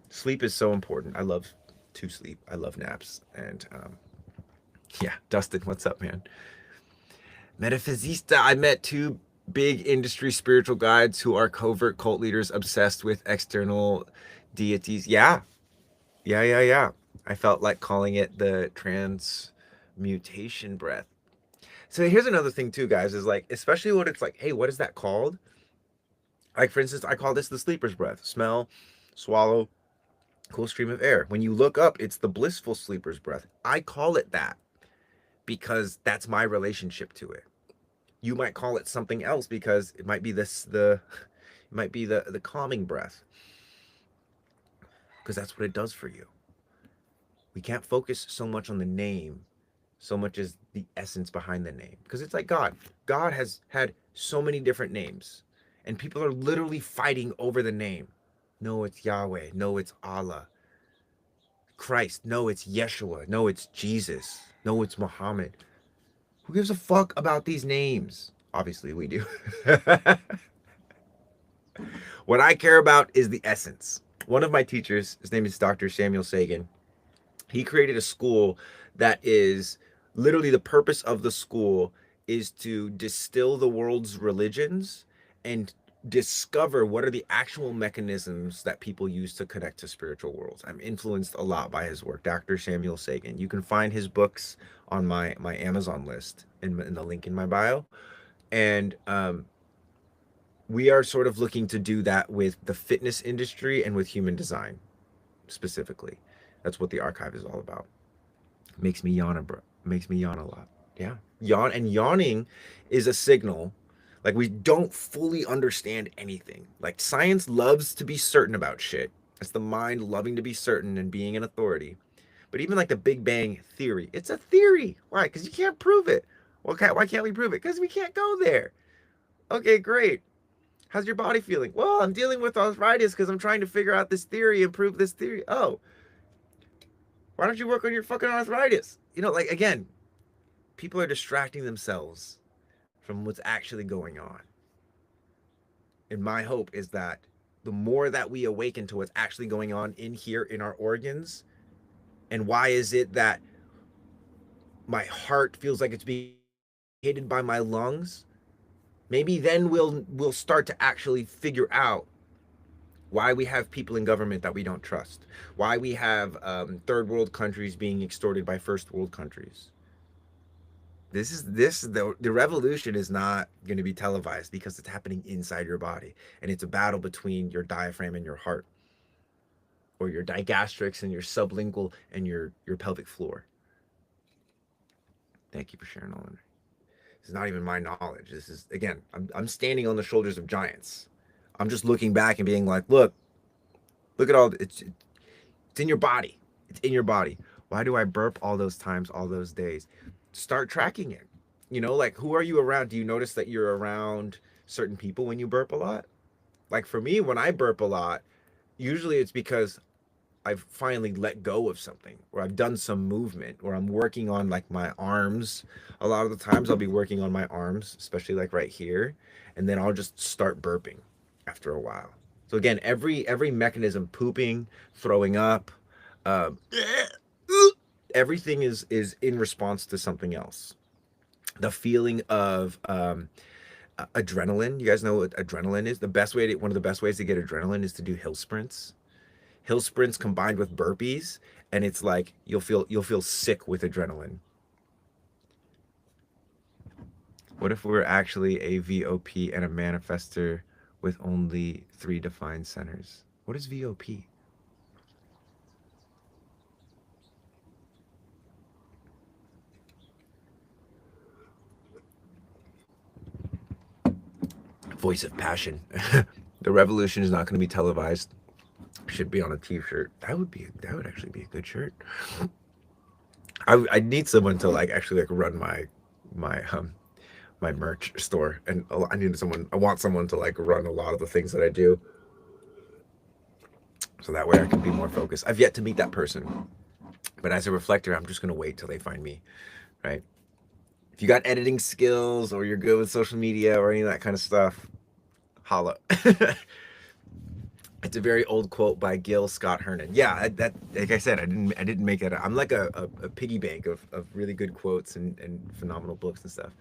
Sleep is so important. I love to sleep. I love naps. And yeah, Dustin, what's up, man? Metaphysista, I met two big industry spiritual guides who are covert cult leaders obsessed with external deities. Yeah. Yeah. I felt like calling it the transmutation breath. So here's another thing too, guys, is like, especially when it's like, hey, what is that called? Like, for instance, I call this the sleeper's breath. Smell, swallow, cool stream of air. When you look up, it's the blissful sleeper's breath. I call it that because that's my relationship to it. You might call it something else because it might be it might be the calming breath, because that's what it does for you. We can't focus so much on the name so much as the essence behind the name, because it's like God. God has had so many different names, and people are literally fighting over the name. No, it's Yahweh. No, it's Allah. Christ. No, it's Yeshua. No, it's Jesus. No, it's Muhammad. Who gives a fuck about these names? Obviously, we do. What I care about is the essence. One of my teachers, his name is Dr. Samuel Sagan, he created a school that is literally, the purpose of the school is to distill the world's religions and discover what are the actual mechanisms that people use to connect to spiritual worlds. I'm influenced a lot by his work, Dr. Samuel Sagan. You can find his books on my Amazon list in the link in my bio. And we are sort of looking to do that with the fitness industry and with human design specifically. That's what the archive is all about. Makes me yawn, bro. Makes me yawn a lot. Yeah. Yawn, and yawning is a signal. Like, we don't fully understand anything. Like, science loves to be certain about shit. It's the mind loving to be certain and being an authority. But even like the Big Bang theory, it's a theory. Why? Because you can't prove it. Well, why can't we prove it? Because we can't go there. Okay, great. How's your body feeling? Well, I'm dealing with arthritis because I'm trying to figure out this theory and prove this theory. Oh, why don't you work on your fucking arthritis? You know, like, again, people are distracting themselves from what's actually going on. And my hope is that the more that we awaken to what's actually going on in here in our organs, and why is it that my heart feels like it's being hated by my lungs, maybe then we'll start to actually figure out why we have people in government that we don't trust, why we have third world countries being extorted by first world countries. The revolution is not going to be televised because it's happening inside your body, and it's a battle between your diaphragm and your heart, or your digastrics and your sublingual and your pelvic floor. Thank you for sharing all that. This is not even my knowledge. This is, again, I'm standing on the shoulders of giants. I'm just looking back and being like, look at all, it's in your body. It's in your body. Why do I burp all those times, all those days? Start tracking it. You know, like, who are you around? Do you notice that you're around certain people when you burp a lot? Like, for me, when I burp a lot, usually it's because I've finally let go of something, or I've done some movement, or I'm working on like my arms. A lot of the times I'll be working on my arms, especially like right here, and then I'll just start burping after a while. So again, every mechanism, pooping, throwing up, uh, everything is in response to something else. The feeling of adrenaline. You guys know what adrenaline is? One of the best ways to get adrenaline is to do hill sprints combined with burpees, and it's like you'll feel sick with adrenaline. What if we were actually a VOP and a manifester with only 3 defined centers? What is VOP? Voice of passion. The revolution is not going to be televised. Should be on a t-shirt. That would actually be a good shirt. I need someone to like actually like run my merch store, and I want someone to like run a lot of the things that I do, so that way I can be more focused. I've yet to meet that person, but as a reflector, I'm just gonna wait till they find me, right? If you got editing skills, or you're good with social media or any of that kind of stuff, holla. It's a very old quote by Gil Scott Heron. Yeah, that, like I said, I didn't make that up. I'm like a piggy bank of really good quotes and phenomenal books and stuff.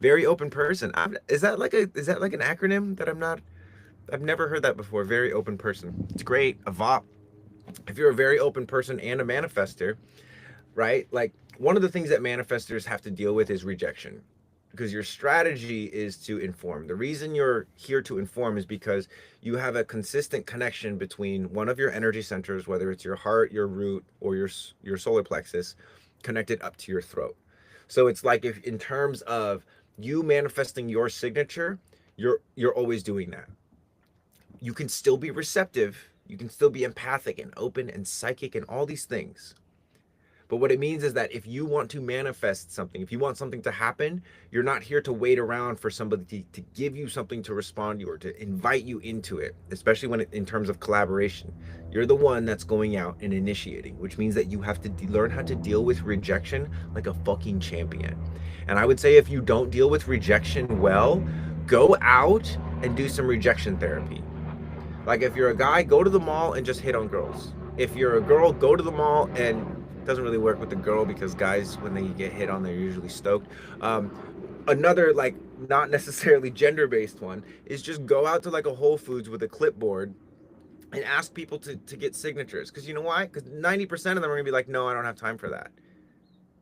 Very open person. Is that like an acronym that I've never heard that before. Very open person. It's great. A VOP. If you're a very open person and a manifester, right? Like, one of the things that manifestors have to deal with is rejection. because your strategy is to inform. The reason you're here to inform is because you have a consistent connection between one of your energy centers, whether it's your heart, your root, or your solar plexus, connected up to your throat. So it's like, if in terms of you manifesting your signature, you're always doing that. You can still be receptive, you can still be empathic and open and psychic and all these things. But what it means is that if you want to manifest something, if you want something to happen, you're not here to wait around for somebody to give you something to respond to or to invite you into it, especially when in terms of collaboration. You're the one that's going out and initiating, which means that you have to learn how to deal with rejection like a fucking champion. And I would say, if you don't deal with rejection well, go out and do some rejection therapy. Like, if you're a guy, go to the mall and just hit on girls. If you're a girl, go to the mall and it doesn't really work with the girl, because guys, when they get hit on, they're usually stoked. Another, like, not necessarily gender-based one is just go out to like a Whole Foods with a clipboard and ask people to get signatures. Because you know why? Because 90% of them are gonna be like, no, I don't have time for that.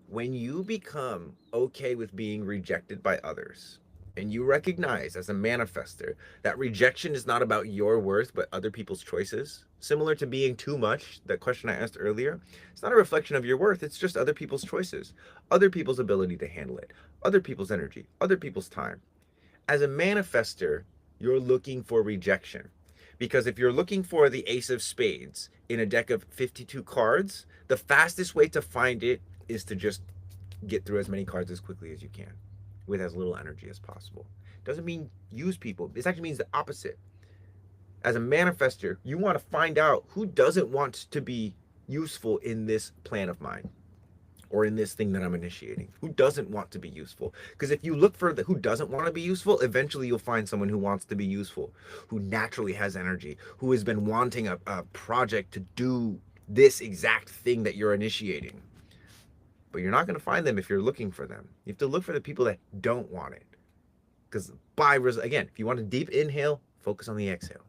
When you become okay with being rejected by others, and you recognize as a manifester that rejection is not about your worth but other people's choices, similar to being too much, that question I asked earlier, it's not a reflection of your worth, it's just other people's choices, other people's ability to handle it, other people's energy, other people's time. As a manifester, you're looking for rejection. Because if you're looking for the ace of spades in a deck of 52 cards, the fastest way to find it is to just get through as many cards as quickly as you can with as little energy as possible. Doesn't mean use people. This actually means the opposite. As a manifester, you want to find out who doesn't want to be useful in this plan of mine, or in this thing that I'm initiating. Who doesn't want to be useful? Because if you look for the who doesn't want to be useful, eventually you'll find someone who wants to be useful, who naturally has energy, who has been wanting a project to do this exact thing that you're initiating. But you're not going to find them if you're looking for them. You have to look for the people that don't want it. Because again, if you want a deep inhale, focus on the exhale.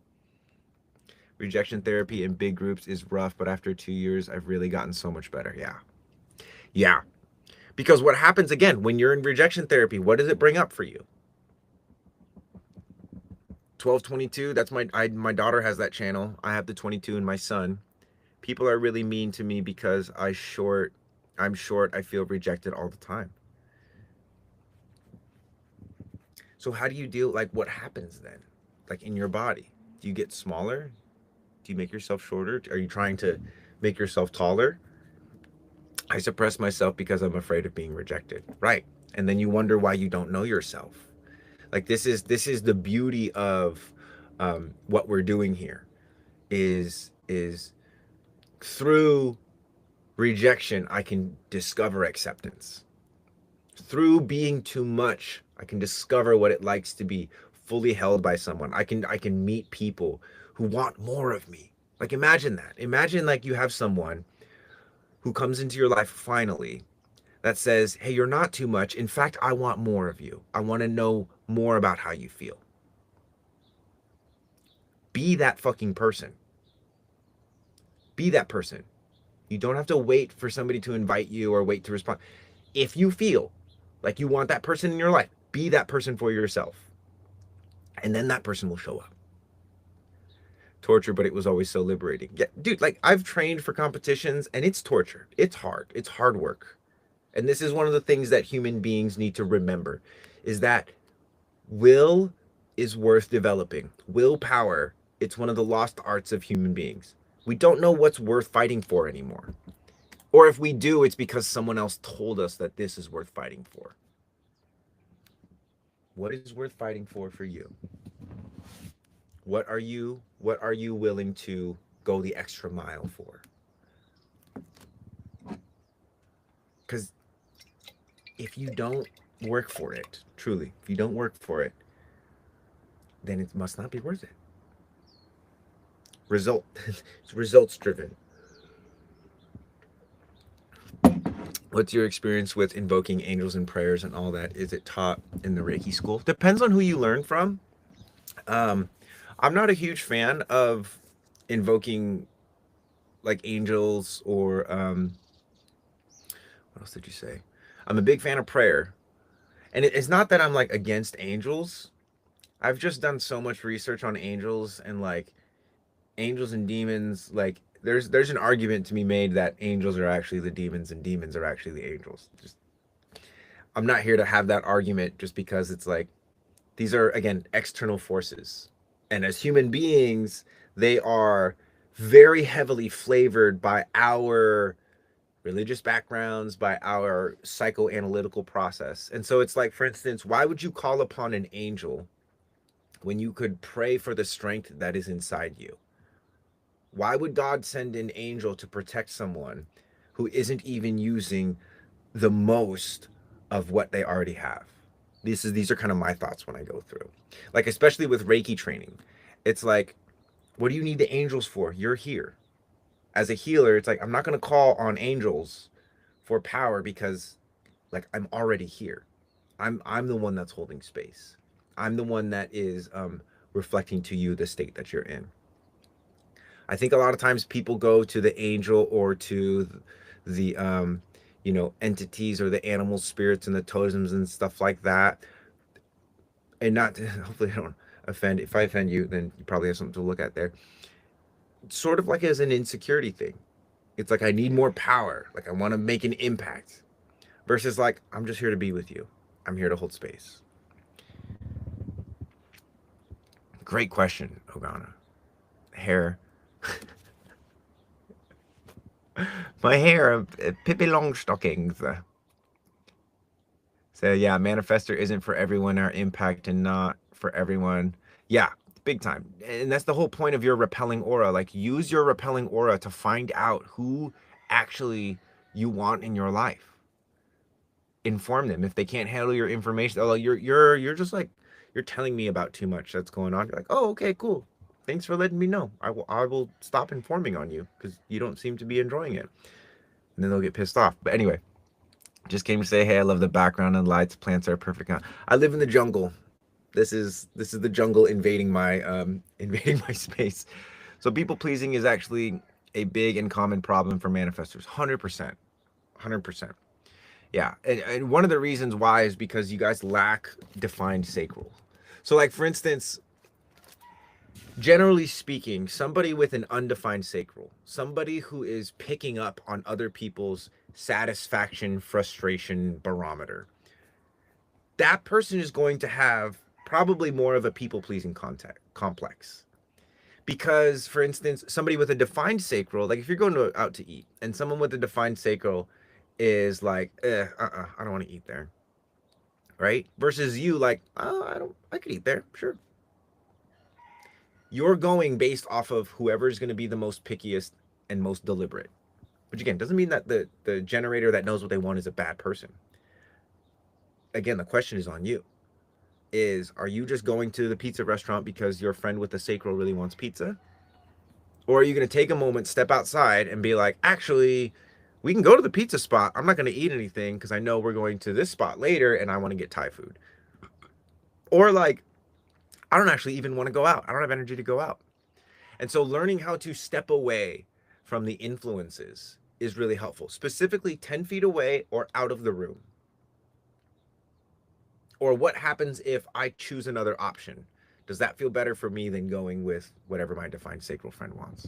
Rejection therapy in big groups is rough, but after 2 years, I've really gotten so much better. Yeah. Yeah. Because what happens again when you're in rejection therapy, what does it bring up for you? 1222, that's my daughter has that channel. I have the 22 and my son. People are really mean to me because I'm short, I feel rejected all the time. So how do you deal, like, what happens then? Like, in your body? Do you get smaller? Do you make yourself shorter? Are you trying to make yourself taller? I suppress myself because I'm afraid of being rejected. Right. And then you wonder why you don't know yourself. Like, this is the beauty of what we're doing here is through rejection I can discover acceptance. Through being too much, I can discover what it likes to be fully held by someone. I can meet people who want more of me. Like, imagine that. Imagine, like, you have someone who comes into your life finally that says, hey, you're not too much. In fact, I want more of you. I want to know more about how you feel. Be that fucking person. Be that person. You don't have to wait for somebody to invite you or wait to respond. If you feel like you want that person in your life, be that person for yourself. And then that person will show up. Torture, but it was always so liberating. Yeah, dude, like, I've trained for competitions and it's torture. It's hard. It's hard work. And this is one of the things that human beings need to remember, is that will is worth developing. Willpower, it's one of the lost arts of human beings. We don't know what's worth fighting for anymore. Or if we do, it's because someone else told us that this is worth fighting for. What is worth fighting for you? What are you willing to go the extra mile for? Cuz if you don't work for it, truly, if you don't work for it, then it must not be worth it. It's results driven. What's your experience with invoking angels and prayers and all that? Is it taught in the Reiki school? Depends on who you learn from. Um, I'm not a huge fan of invoking, like, angels or what else did you say? I'm a big fan of prayer. And it's not that I'm like against angels. I've just done so much research on angels, and like angels and demons, like there's an argument to be made that angels are actually the demons and demons are actually the angels. Just I'm not here to have that argument just because it's like these are again external forces. And as human beings, they are very heavily flavored by our religious backgrounds, by our psychoanalytical process. And so it's like, for instance, why would you call upon an angel when you could pray for the strength that is inside you? Why would God send an angel to protect someone who isn't even using the most of what they already have? These are kind of my thoughts when I go through. Like especially with Reiki training. It's like, what do you need the angels for? You're here. As a healer, it's like I'm not going to call on angels for power because like I'm already here. I'm the one that's holding space. I'm the one that is reflecting to you the state that you're in. I think a lot of times people go to the angel or to the entities or the animal spirits and the totems and stuff like that, and not to, hopefully I don't offend. If I offend you, then you probably have something to look at there. Sort of like as an insecurity thing. It's like I need more power. Like I want to make an impact. Versus like I'm just here to be with you. I'm here to hold space. Great question, Ogana. Hair. My hair, Pippi Longstockings. So yeah, manifester isn't for everyone. Our impact and not for everyone. Yeah, big time. And that's the whole point of your repelling aura. Like use your repelling aura to find out who actually you want in your life. Inform them. If they can't handle your information, oh, you're just like you're telling me about too much that's going on. You're like, oh, okay, cool. Thanks for letting me know. I will stop informing on you because you don't seem to be enjoying it. And then they'll get pissed off. But anyway, just came to say, hey, I love the background and lights. Plants are perfect. I live in the jungle. This is the jungle invading my invading my space. So people pleasing is actually a big and common problem for manifestors. 100%. 100%. Yeah, and one of the reasons why is because you guys lack defined sacral. So like for instance, generally speaking, somebody with an undefined sacral, somebody who is picking up on other people's satisfaction, frustration barometer, that person is going to have probably more of a people pleasing contact complex. Because, for instance, somebody with a defined sacral, like if you're going out to eat and someone with a defined sacral is like, I don't want to eat there, right? Versus you, like, oh, I could eat there, sure. You're going based off of whoever's going to be the most pickiest and most deliberate. Which again doesn't mean that the generator that knows what they want is a bad person. Again, the question is on you. Are you just going to the pizza restaurant because your friend with the sacral really wants pizza? Or are you going to take a moment, step outside, and be like, actually, we can go to the pizza spot. I'm not going to eat anything because I know we're going to this spot later and I want to get Thai food. Or like, I don't actually even want to go out. I don't have energy to go out. And so learning how to step away from the influences is really helpful, specifically 10 feet away or out of the room. Or what happens if I choose another option? Does that feel better for me than going with whatever my defined sacral friend wants?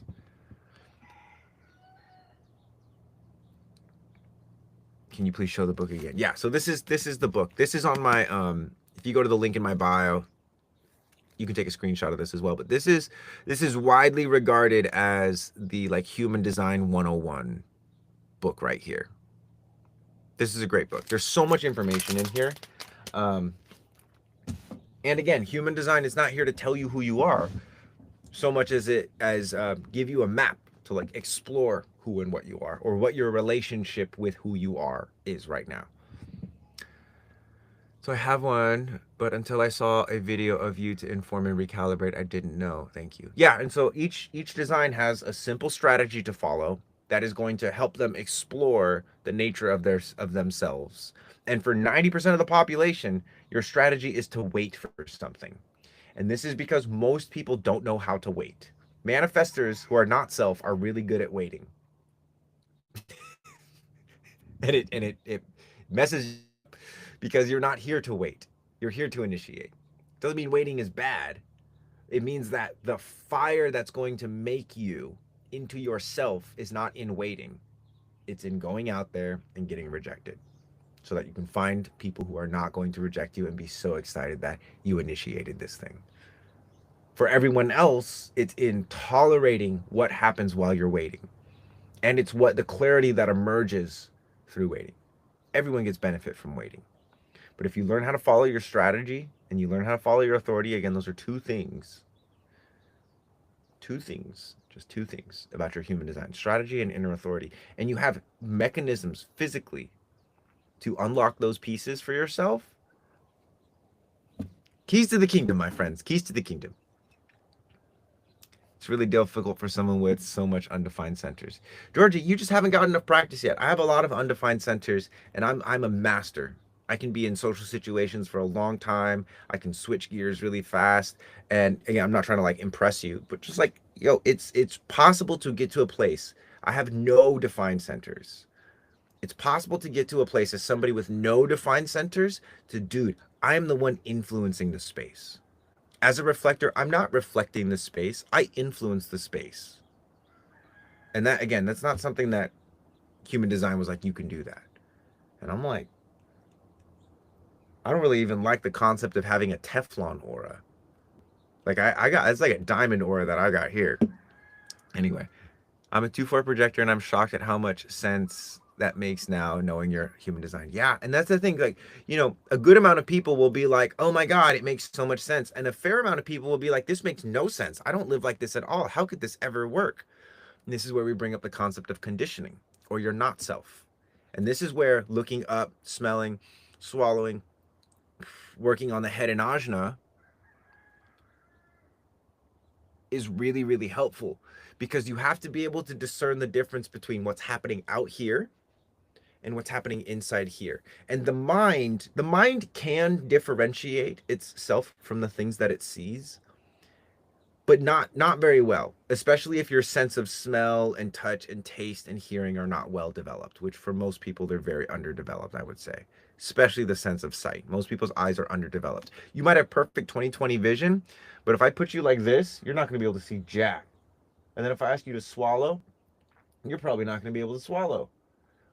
Can you please show the book again? Yeah, so this is the book. This is on my if you go to the link in my bio, you can take a screenshot of this as well. But this is widely regarded as the like human design 101 book right here. This is a great book. There's so much information in here. And again, human design is not here to tell you who you are so much as it as give you a map to like explore who and what you are, or what your relationship with who you are is right now. So I have one, but until I saw a video of you to inform and recalibrate, I didn't know. Thank you. Yeah, and so each design has a simple strategy to follow that is going to help them explore the nature of themselves. And for 90% of the population, your strategy is to wait for something. And this is because most people don't know how to wait. Manifestors who are not self are really good at waiting. And it messes you up because you're not here to wait. You're here to initiate. Doesn't mean waiting is bad. It means that the fire that's going to make you into yourself is not in waiting. It's in going out there and getting rejected so that you can find people who are not going to reject you and be so excited that you initiated this thing. For everyone else, it's in tolerating what happens while you're waiting. And it's what the clarity that emerges through waiting. Everyone gets benefit from waiting. But if you learn how to follow your strategy and you learn how to follow your authority, again, those are just two things about your human design: strategy and inner authority. And you have mechanisms physically to unlock those pieces for yourself. Keys to the kingdom, my friends. Keys to the kingdom. It's really difficult for someone with so much undefined centers. Georgia, you just haven't got enough practice yet. I have a lot of undefined centers, and I'm a master. I can be in social situations for a long time. I can switch gears really fast. And again, I'm not trying to like impress you, but just like, it's possible to get to a place. I have no defined centers. It's possible to get to a place as somebody with no defined centers to, dude, I am the one influencing the space. As a reflector, I'm not reflecting the space. I influence the space. And that, again, that's not something that human design was like, you can do that. And I'm like, I don't really even like the concept of having a Teflon aura. Like I got, it's like a diamond aura that I got here. Anyway, I'm a 2/4 projector, and I'm shocked at how much sense that makes now knowing your human design. Yeah, and that's the thing. Like, a good amount of people will be like, oh my God, it makes so much sense. And a fair amount of people will be like, this makes no sense. I don't live like this at all. How could this ever work? And this is where we bring up the concept of conditioning, or your not self. And this is where looking up, smelling, swallowing, working on the head and ajna is really, really helpful, because you have to be able to discern the difference between what's happening out here and what's happening inside here. And the mind can differentiate itself from the things that it sees, but not very well, especially if your sense of smell and touch and taste and hearing are not well developed, which for most people they're very underdeveloped, I would say. Especially the sense of sight. Most people's eyes are underdeveloped. You might have perfect 20/20 vision, but if I put you like this, you're not going to be able to see jack. And then if I ask you to swallow, you're probably not going to be able to swallow.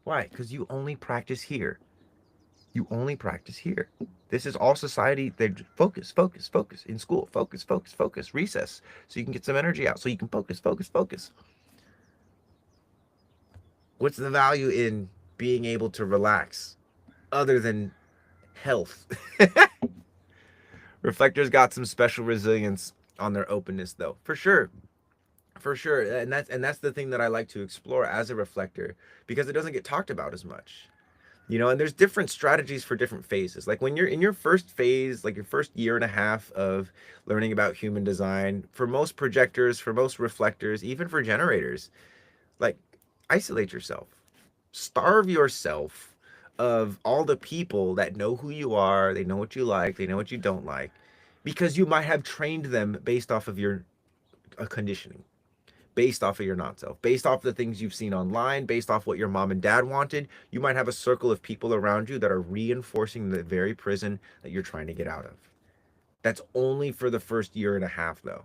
Why? Because you only practice here. You only practice here. This is all society. They focus, focus, focus in school. Focus, focus, focus. Recess, so you can get some energy out. So you can focus, focus, focus. What's the value in being able to relax other than health? Reflectors got some special resilience on their openness, though, for sure. For sure. And that's the thing that I like to explore as a reflector, because it doesn't get talked about as much. And there's different strategies for different phases. Like when you're in your first phase, like your first year and a half of learning about human design, for most projectors, for most reflectors, even for generators, like, isolate yourself, starve yourself of all the people that know who you are, they know what you like, they know what you don't like, because you might have trained them based off of your conditioning, based off of your not self, based off the things you've seen online, based off what your mom and dad wanted. You might have a circle of people around you that are reinforcing the very prison that you're trying to get out of. That's only for the first year and a half, though.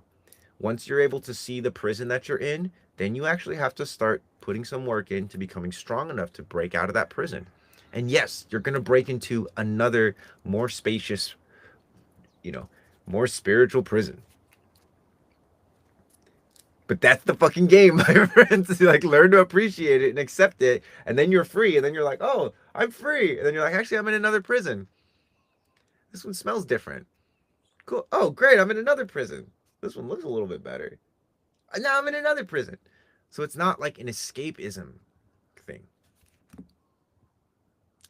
Once you're able to see the prison that you're in, then you actually have to start putting some work into becoming strong enough to break out of that prison. And yes, you're going to break into another more spacious, more spiritual prison. But that's the fucking game, my friends. Like, learn to appreciate it and accept it, and then you're free. And then you're like, oh, I'm free. And then you're like, actually, I'm in another prison. This one smells different. Cool. Oh, great. I'm in another prison. This one looks a little bit better. Now I'm in another prison. So it's not like an escapism thing.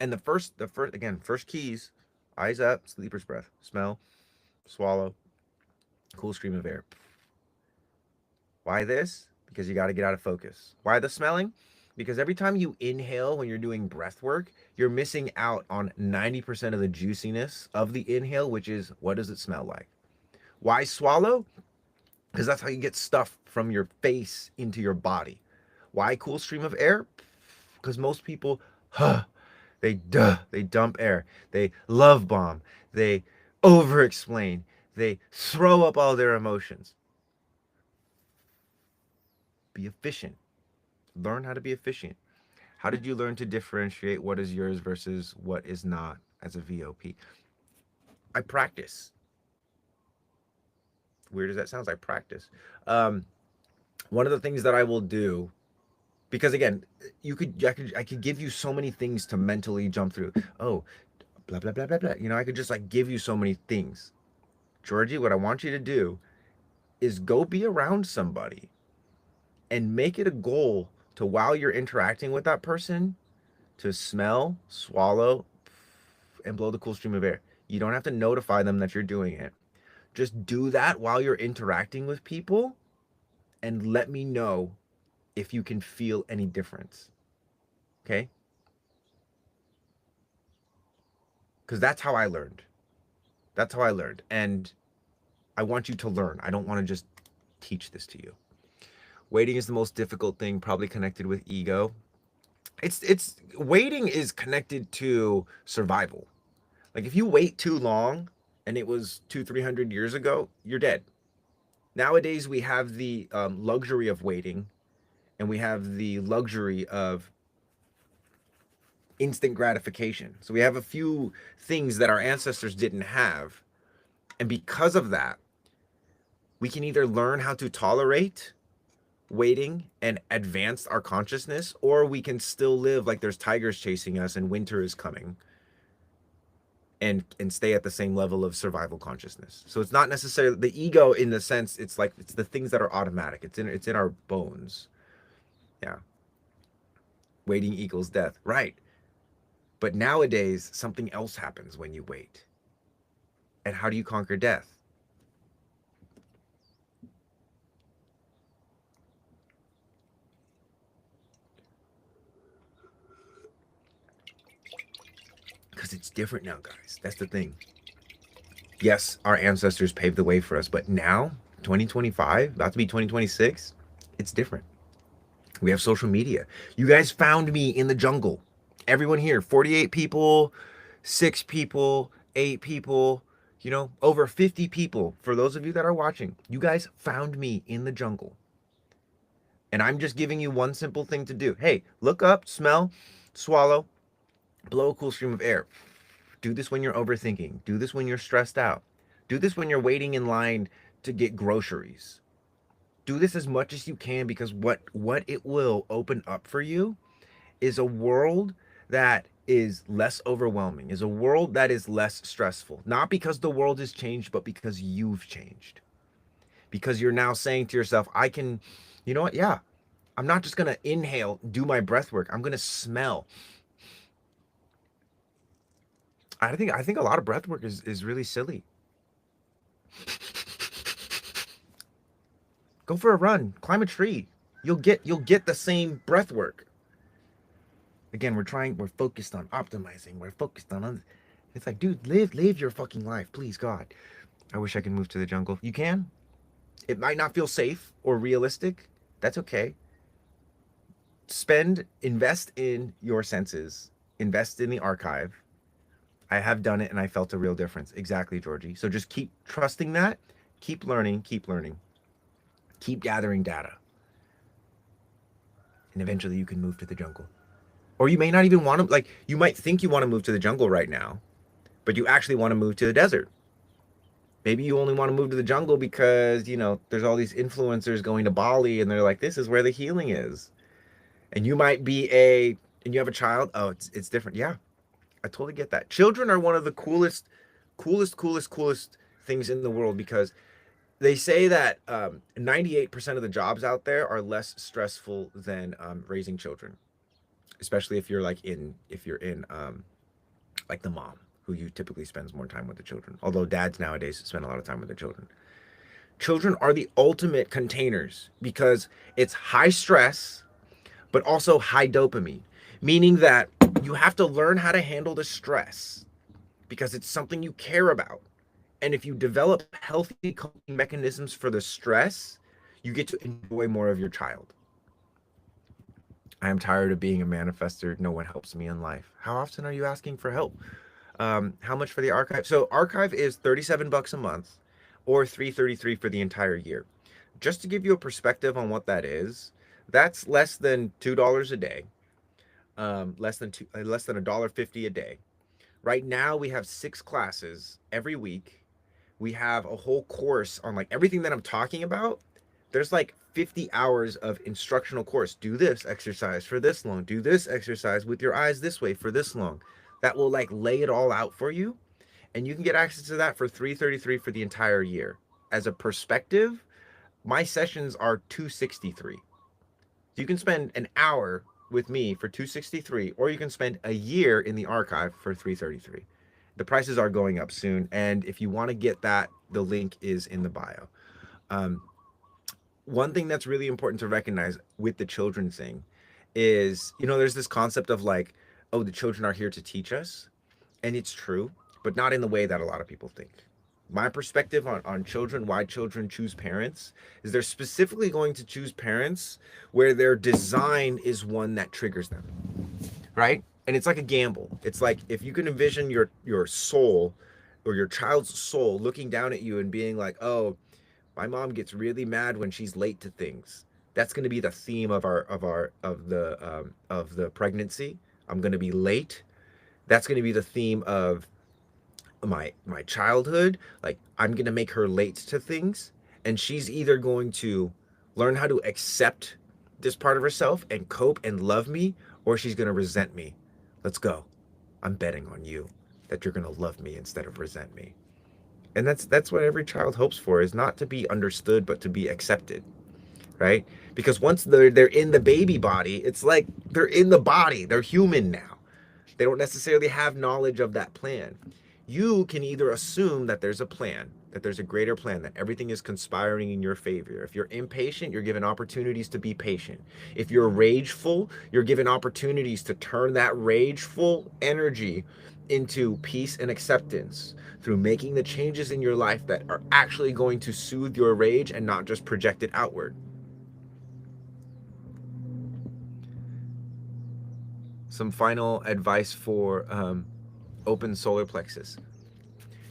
And first keys: eyes up, sleeper's breath, smell, swallow, cool stream of air. Why this? Because you got to get out of focus. Why the smelling? Because every time you inhale when you're doing breath work, you're missing out on 90% of the juiciness of the inhale, which is, what does it smell like? Why swallow? Because that's how you get stuff from your face into your body. Why cool stream of air? Because most people They dump air. They love bomb. They over explain. They throw up all their emotions. Be efficient. Learn how to be efficient. How did you learn to differentiate what is yours versus what is not as a VOP? I practice. Weird as that sounds, I practice. Um, One of the things that I will do, because again, I could give you so many things to mentally jump through. Oh, blah blah blah blah blah. I could just like give you so many things. Georgie, what I want you to do is go be around somebody and make it a goal to, while you're interacting with that person, to smell, swallow, and blow the cool stream of air. You don't have to notify them that you're doing it. Just do that while you're interacting with people and let me know if you can feel any difference. Okay? Because that's how I learned. That's how I learned. And I want you to learn. I don't want to just teach this to you. Waiting is the most difficult thing, probably connected with ego. It's waiting is connected to survival. Like if you wait too long and it was 200-300 years ago, you're dead. Nowadays we have the luxury of waiting, and we have the luxury of instant gratification. So we have a few things that our ancestors didn't have. And because of that, we can either learn how to tolerate waiting and advance our consciousness, or we can still live like there's tigers chasing us and winter is coming, and stay at the same level of survival consciousness. So it's not necessarily the ego in the sense, it's like it's the things that are automatic. It's in our bones. Yeah. Waiting equals death. Right. But nowadays something else happens when you wait. And how do you conquer death? Because it's different now, guys. That's the thing. Yes, our ancestors paved the way for us, but now, 2025, about to be 2026, it's different. We have social media. You guys found me in the jungle. Everyone here, 48 people, 6 people, 8 people, over 50 people. For those of you that are watching, you guys found me in the jungle. And I'm just giving you one simple thing to do. Hey, look up, smell, swallow, blow a cool stream of air. Do this when you're overthinking. Do this when you're stressed out. Do this when you're waiting in line to get groceries. Do this as much as you can, because what it will open up for you is a world that is less overwhelming, is a world that is less stressful. Not because the world has changed, but because you've changed. Because you're now saying to yourself, I can, you know what? Yeah, I'm not just going to inhale, do my breath work. I'm going to smell. I think a lot of breath work is really silly. Go for a run, climb a tree. You'll get the same breath work. Again, we're focused on optimizing. We're focused on it's like, dude, live your fucking life, please God. I wish I could move to the jungle. You can. It might not feel safe or realistic. That's okay. Invest in your senses. Invest in the archive. I have done it and I felt a real difference. Exactly, Georgie. So just keep trusting that. Keep learning, keep learning. Keep gathering data. And eventually you can move to the jungle. Or you may not even want to, like, you might think you want to move to the jungle right now, but you actually want to move to the desert. Maybe you only want to move to the jungle because, there's all these influencers going to Bali and they're like, this is where the healing is. And you might be and you have a child. Oh, it's different. Yeah, I totally get that. Children are one of the coolest things in the world, because they say that 98% of the jobs out there are less stressful than raising children, especially if you're in like the mom, who you typically spends more time with the children. Although dads nowadays spend a lot of time with the children. Children are the ultimate containers because it's high stress, but also high dopamine, meaning that you have to learn how to handle the stress because it's something you care about. And if you develop healthy coping mechanisms for the stress, you get to enjoy more of your child. I am tired of being a manifester. No one helps me in life. How often are you asking for help? How much for the archive? So archive is 37 bucks a month or 333 for the entire year. Just to give you a perspective on what that is, that's less than $2 a day. Less than $1.50 a day. Right now we have 6 classes every week. We have a whole course on like everything that I'm talking about. There's like 50 hours of instructional course. Do this exercise for this long. Do this exercise with your eyes this way for this long. That will like lay it all out for you, and you can get access to that for 333 for the entire year. As a perspective, my sessions are 263. You can spend an hour with me for 263, or you can spend a year in the archive for 333. The prices are going up soon, and if you want to get that, the link is in the bio. Um, One thing that's really important to recognize with the children thing is, there's this concept of like, oh, the children are here to teach us, and it's true, but not in the way that a lot of people think. My perspective on children, why children choose parents, is they're specifically going to choose parents where their design is one that triggers them, right? And it's like a gamble. It's like if you can envision your soul or your child's soul looking down at you and being like, oh, my mom gets really mad when she's late to things. That's going to be the theme of the pregnancy. I'm going to be late. That's going to be the theme of my childhood. Like I'm going to make her late to things, and she's either going to learn how to accept this part of herself and cope and love me, or she's going to resent me. Let's go. I'm betting on you that you're going to love me instead of resent me. And that's what every child hopes for, is not to be understood but to be accepted, right? Because once they're in the baby body, it's like they're in the body, they're human now. They don't necessarily have knowledge of that plan. You can either assume that there's a plan, that there's a greater plan, that everything is conspiring in your favor. If you're impatient, you're given opportunities to be patient. If you're rageful, you're given opportunities to turn that rageful energy into peace and acceptance through making the changes in your life that are actually going to soothe your rage and not just project it outward. Some final advice for open solar plexus.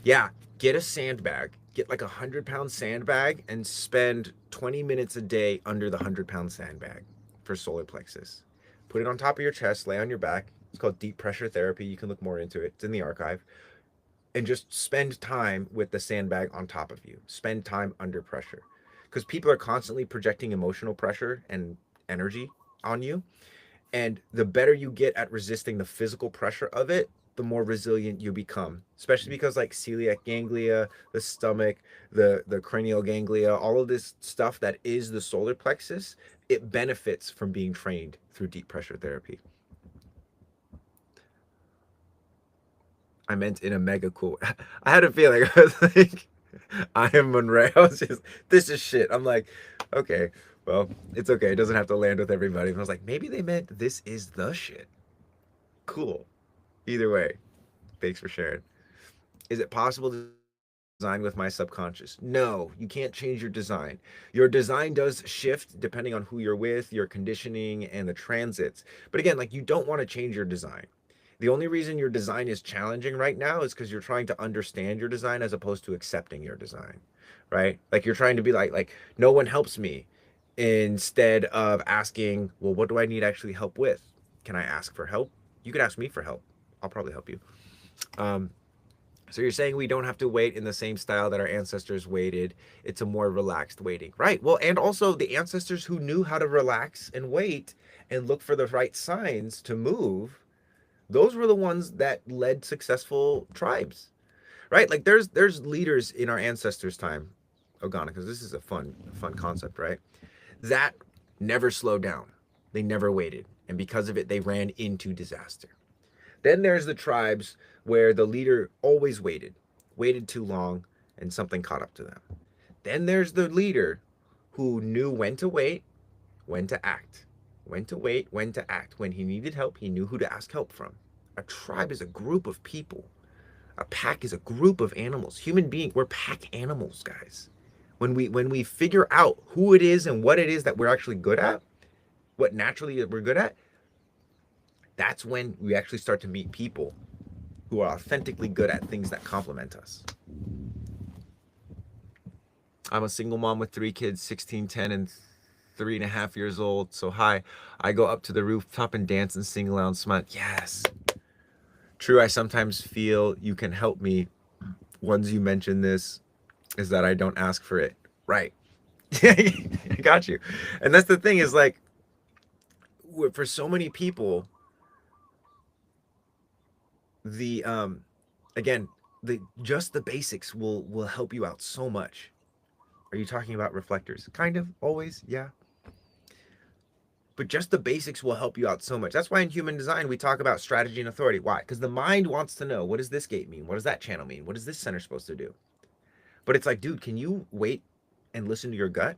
Yeah, get a sandbag. Get like 100-pound sandbag and spend 20 minutes a day under the 100-pound sandbag for solar plexus. Put it on top of your chest, lay on your back. It's called deep pressure therapy. You can look more into it. It's in the archive. And just spend time with the sandbag on top of you. Spend time under pressure. Because people are constantly projecting emotional pressure and energy on you. And the better you get at resisting the physical pressure of it, the more resilient you become. Especially because like celiac ganglia, the stomach, the cranial ganglia, all of this stuff that is the solar plexus, it benefits from being trained through deep pressure therapy. I meant in a mega cool. I had a feeling. I was like, I am Monray. I was just, this is shit. I'm like, okay, well, it's okay. It doesn't have to land with everybody. And I was like, maybe they meant this is the shit. Cool. Either way, thanks for sharing. Is it possible to design with my subconscious? No, you can't change your design. Your design does shift depending on who you're with, your conditioning, and the transits. But again, like you don't want to change your design. The only reason your design is challenging right now is because you're trying to understand your design as opposed to accepting your design, right? Like you're trying to be like no one helps me, instead of asking, well, what do I need actually help with? Can I ask for help? You could ask me for help. I'll probably help you. Um, so you're saying we don't have to wait in the same style that our ancestors waited. It's a more relaxed waiting, right? Well, and also the ancestors who knew how to relax and wait and look for the right signs to move, those were the ones that led successful tribes, right? Like there's leaders in our ancestors' time, Ogana, because this is a fun concept, right? That never slowed down. They never waited, and because of it, they ran into disaster. Then there's the tribes where the leader always waited too long, and something caught up to them. Then there's the leader who knew when to wait, when to act. When to wait, when to act. When he needed help, he knew who to ask help from. A tribe is a group of people. A pack is a group of animals. Human beings, we're pack animals, guys. When we figure out who it is and what it is that we're actually good at, what naturally we're good at, that's when we actually start to meet people who are authentically good at things that complement us. I'm a single mom with 3 kids, 16, 10, and 3.5 years old. So hi, I go up to the rooftop and dance and sing aloud, smile. Yes. True, I sometimes feel you can help me. Once you mention this, is that I don't ask for it. Right. I got you. And that's the thing is like, for so many people, the again, the just the basics will help you out so much. Are you talking about reflectors? Kind of, always, yeah. But just the basics will help you out so much. That's why in human design we talk about strategy and authority. Why? Because the mind wants to know, what does this gate mean? What does that channel mean? What is this center supposed to do? But it's like, dude, can you wait and listen to your gut?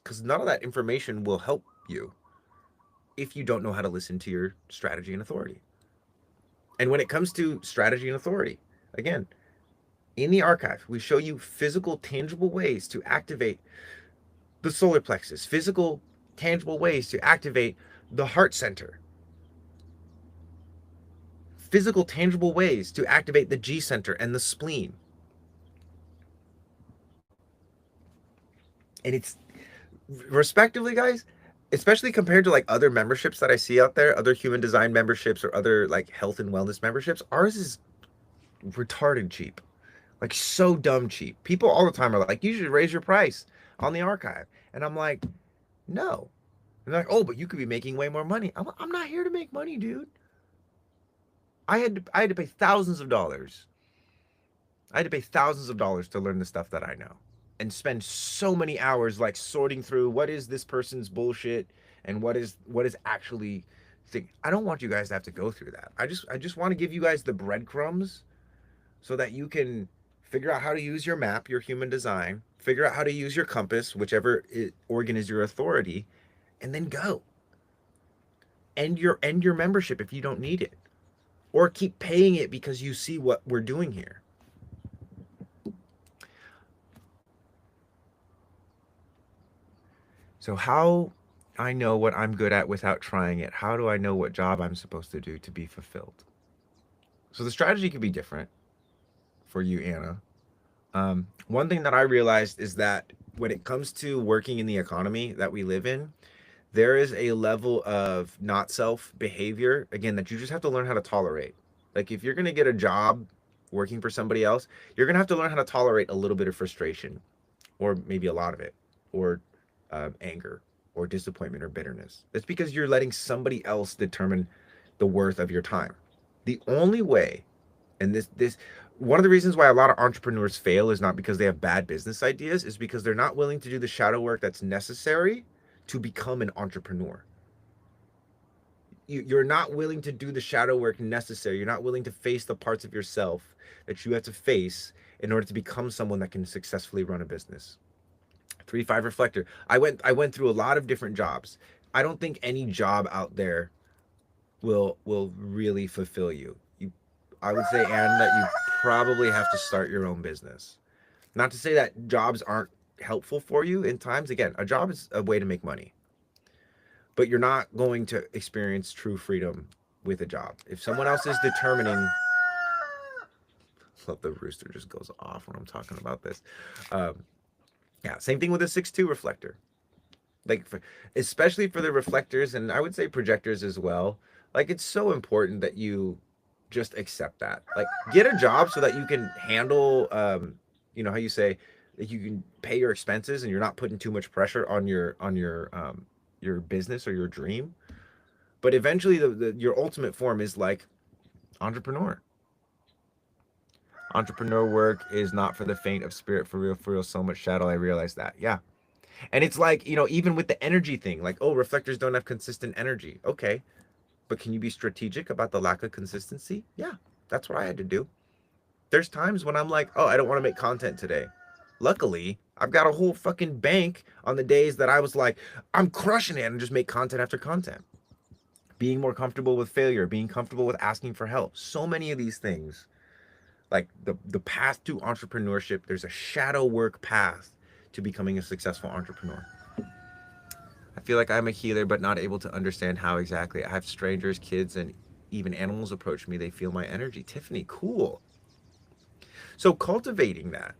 Because none of that information will help you if you don't know how to listen to your strategy and authority. And when it comes to strategy and authority, again, in the archive, we show you physical, tangible ways to activate the solar plexus, physical, tangible ways to activate the heart center, physical, tangible ways to activate the G center and the spleen. And it's respectively, guys, especially compared to like other memberships that I see out there, other human design memberships or other like health and wellness memberships, ours is retarded cheap. Like so dumb cheap. People all the time are like, you should raise your price on the archive. And I'm like, no. And they're like, oh, but you could be making way more money. I'm not here to make money, dude. I had to pay thousands of dollars. I had to pay thousands of dollars to learn the stuff that I know and spend so many hours like sorting through what is this person's bullshit and what is actually thing. I don't want you guys to have to go through that. I just want to give you guys the breadcrumbs so that you can figure out how to use your map, your human design, figure out how to use your compass, whichever organ is your authority, and then go. End your membership if you don't need it. Or keep paying it because you see what we're doing here. So how I know what I'm good at without trying it? How do I know what job I'm supposed to do to be fulfilled? So the strategy could be different for you, Anna. One thing that I realized is that when it comes to working in the economy that we live in, there is a level of not self behavior, again, that you just have to learn how to tolerate. Like if you're going to get a job working for somebody else, you're going to have to learn how to tolerate a little bit of frustration, or maybe a lot of it, or anger, or disappointment, or bitterness. It's because you're letting somebody else determine the worth of your time. The only way, and this one of the reasons why a lot of entrepreneurs fail is not because they have bad business ideas, is because they're not willing to do the shadow work that's necessary to become an entrepreneur. You're not willing to do the shadow work necessary. You're not willing to face the parts of yourself that you have to face in order to become someone that can successfully run a business. 3-5 reflector. I went through a lot of different jobs. I don't think any job out there will really fulfill you. I would say, Anne, that you probably have to start your own business. Not to say that jobs aren't helpful for you in times. Again, a job is a way to make money, but you're not going to experience true freedom with a job. If someone else is determining, love the rooster just goes off when I'm talking about this. Yeah, same thing with a 6-2 reflector. Like, especially for the reflectors, and I would say projectors as well. Like, it's so important that you just accept that. Like, get a job so that you can handle, how you say, that you can pay your expenses and you're not putting too much pressure on your business or your dream. But eventually, your ultimate form is like entrepreneur. Entrepreneur work is not for the faint of spirit. For real. So much shadow. I realize that. Yeah. And it's like, even with the energy thing, like, oh, reflectors don't have consistent energy. Okay. But can you be strategic about the lack of consistency? Yeah. That's what I had to do. There's times when I'm like, oh, I don't want to make content today. Luckily, I've got a whole fucking bank on the days that I was like, I'm crushing it, and just make content after content. Being more comfortable with failure, being comfortable with asking for help. So many of these things, like the path to entrepreneurship, there's a shadow work path to becoming a successful entrepreneur. I feel like I'm a healer, but not able to understand how exactly. I have strangers, kids, and even animals approach me. They feel my energy. Tiffany, cool. So cultivating that,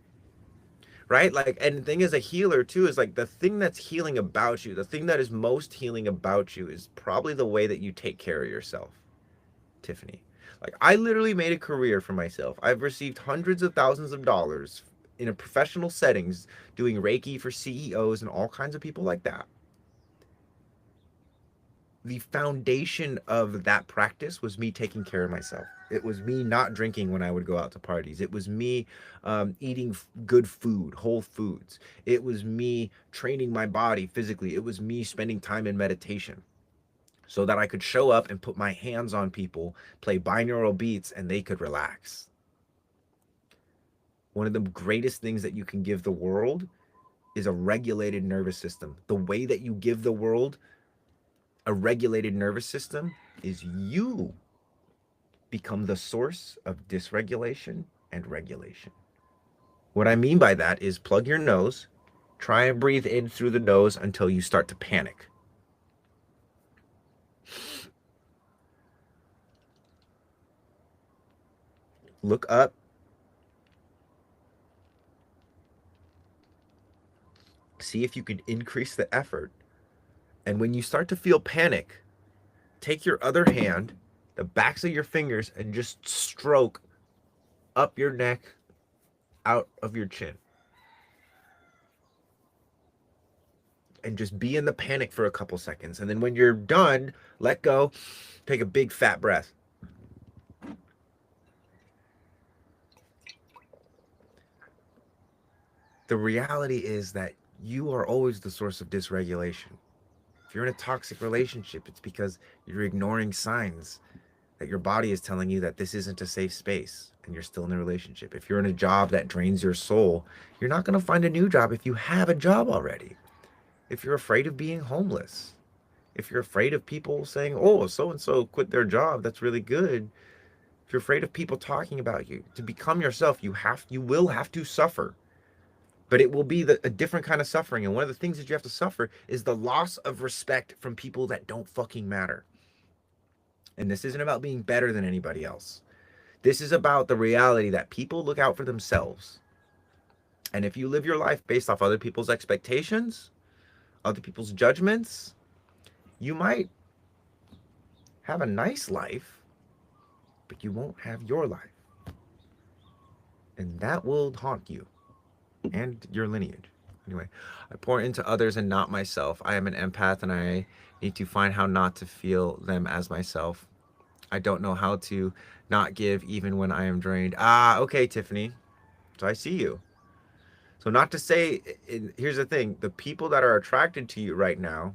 right? Like, and the thing is, a healer too is like the thing that's healing about you, the thing that is most healing about you is probably the way that you take care of yourself, Tiffany. Like, I literally made a career for myself. I've received hundreds of thousands of dollars in a professional settings doing Reiki for CEOs and all kinds of people like that. The foundation of that practice was me taking care of myself. It was me not drinking when I would go out to parties. It was me eating good food, whole foods. It was me training my body physically. It was me spending time in meditation so that I could show up and put my hands on people, play binaural beats, and they could relax. One of the greatest things that you can give the world is a regulated nervous system. The way that you give the world a regulated nervous system is you become the source of dysregulation and regulation. What I mean by that is plug your nose, try and breathe in through the nose until you start to panic. Look up. See if you can increase the effort. And when you start to feel panic, take your other hand, the backs of your fingers, and just stroke up your neck, out of your chin. And just be in the panic for a couple seconds. And then when you're done, let go, take a big fat breath. The reality is that you are always the source of dysregulation. If you're in a toxic relationship, it's because you're ignoring signs that your body is telling you that this isn't a safe space and you're still in a relationship. If you're in a job that drains your soul, you're not going to find a new job if you have a job already. If you're afraid of being homeless, if you're afraid of people saying, oh, so and so quit their job, that's really good. If you're afraid of people talking about you, to become yourself, you will have to suffer. But it will be a different kind of suffering. And one of the things that you have to suffer is the loss of respect from people that don't fucking matter. And this isn't about being better than anybody else. This is about the reality that people look out for themselves. And if you live your life based off other people's expectations, other people's judgments, you might have a nice life, but you won't have your life. And that will haunt you and your lineage. Anyway, I pour into others and not myself. I am an empath and I need to find how not to feel them as myself. I don't know how to not give even when I am drained. Ah, okay, Tiffany. So I see you. So not to say, here's the thing, the people that are attracted to you right now,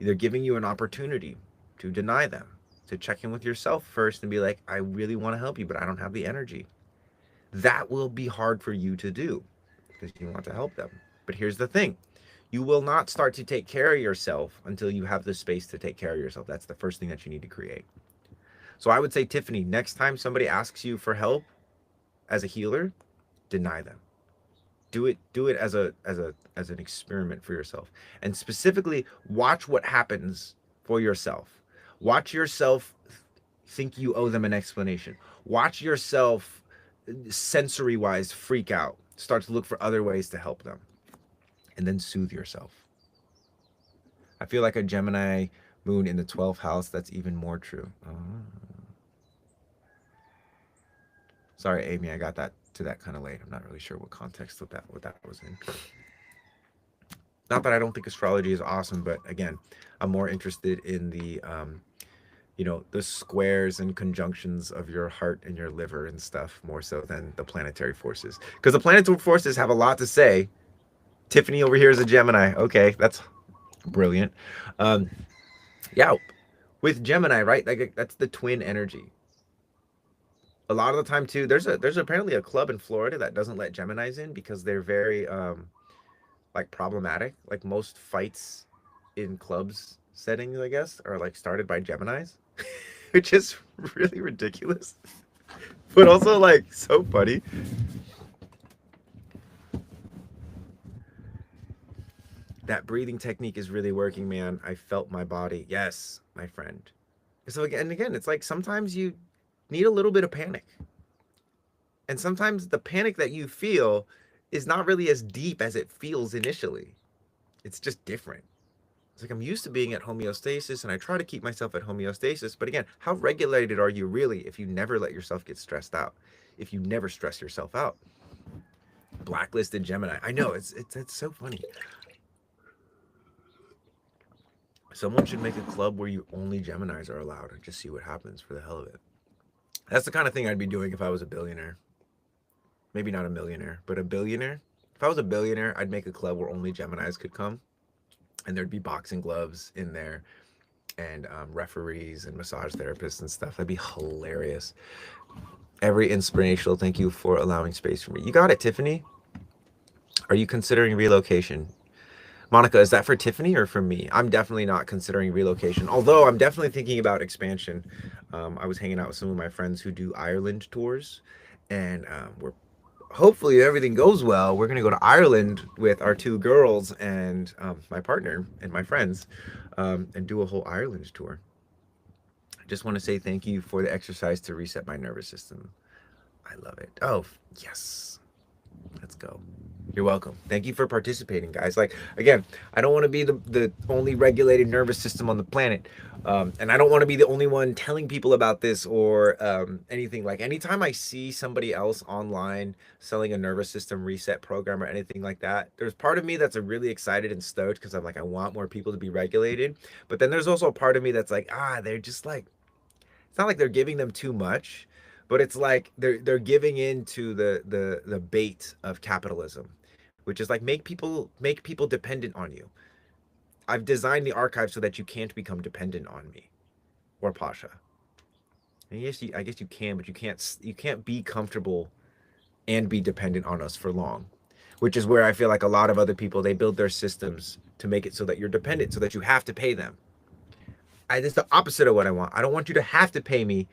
they're giving you an opportunity to deny them, to check in with yourself first and be like, I really want to help you, but I don't have the energy. That will be hard for you to do because you want to help them. But here's the thing. You will not start to take care of yourself until you have the space to take care of yourself. That's the first thing that you need to create. So I would say, Tiffany, next time somebody asks you for help as a healer, deny them. Do it as an experiment for yourself. And specifically watch what happens for yourself. Watch yourself think you owe them an explanation. Watch yourself sensory wise freak out. Start to look for other ways to help them. And then soothe yourself. I feel like a Gemini moon in the 12th house, that's even more true. Sorry, Amy, I got that to that kind of late. I'm not really sure what context what that was in. Not that I don't think astrology is awesome, but again, I'm more interested in the the squares and conjunctions of your heart and your liver and stuff more so than the planetary forces. Because the planetary forces have a lot to say. Tiffany over here is a Gemini. Okay, that's brilliant. Yeah, with Gemini, right? Like that's the twin energy. A lot of the time too, there's apparently a club in Florida that doesn't let Geminis in because they're very like problematic. Like most fights in clubs settings, I guess, are like started by Geminis, which is really ridiculous, but also like so funny. That breathing technique is really working, man. I felt my body. Yes, my friend. So again, it's like sometimes you need a little bit of panic. And sometimes the panic that you feel is not really as deep as it feels initially. It's just different. It's like I'm used to being at homeostasis and I try to keep myself at homeostasis. But again, how regulated are you really if you never let yourself get stressed out? If you never stress yourself out? Blacklisted Gemini. I know it's so funny. Someone should make a club where you only Geminis are allowed and just see what happens for the hell of it. That's the kind of thing I'd be doing if I was a billionaire. Maybe not a millionaire, but a billionaire. If I was a billionaire, I'd make a club where only Geminis could come, and there'd be boxing gloves in there, and referees and massage therapists and stuff. That'd be hilarious. Every inspirational. Thank you for allowing space for me. You got it, Tiffany. Are you considering relocation? Monica, is that for Tiffany or for me? I'm definitely not considering relocation, although I'm definitely thinking about expansion. I was hanging out with some of my friends who do Ireland tours, and we're hopefully everything goes well. We're gonna go to Ireland with our two girls and my partner and my friends, and do a whole Ireland tour. I just want to say thank you for the exercise to reset my nervous system. I love it. Oh, yes. Let's go. You're welcome. Thank you for participating, guys. Like, again, I don't want to be the only regulated nervous system on the planet. And I don't want to be the only one telling people about this or anything. Like, anytime I see somebody else online selling a nervous system reset program or anything like that, there's part of me that's really excited and stoked because I'm like, I want more people to be regulated. But then there's also a part of me that's like, they're just like, it's not like they're giving them too much, but it's like they're giving in to the bait of capitalism, which is like make people dependent on you. I've designed the archive so that you can't become dependent on me or Pasha. And I guess you can, but you can't be comfortable and be dependent on us for long, which is where I feel like a lot of other people, they build their systems to make it so that you're dependent, so that you have to pay them. It's the opposite of what I want. I don't want you to have to pay me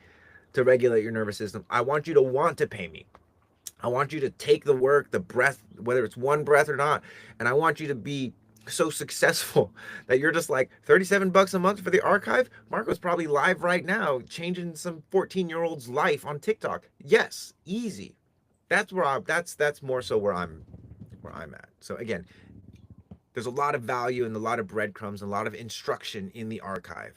to regulate your nervous system. I want you to want to pay me. I want you to take the work, the breath, whether it's one breath or not, and I want you to be so successful that you're just like $37 a month for the archive. Marco's probably live right now changing some 14-year-old's life on TikTok. Yes, easy. That's more so where I'm at. So again, there's a lot of value and a lot of breadcrumbs and a lot of instruction in the archive,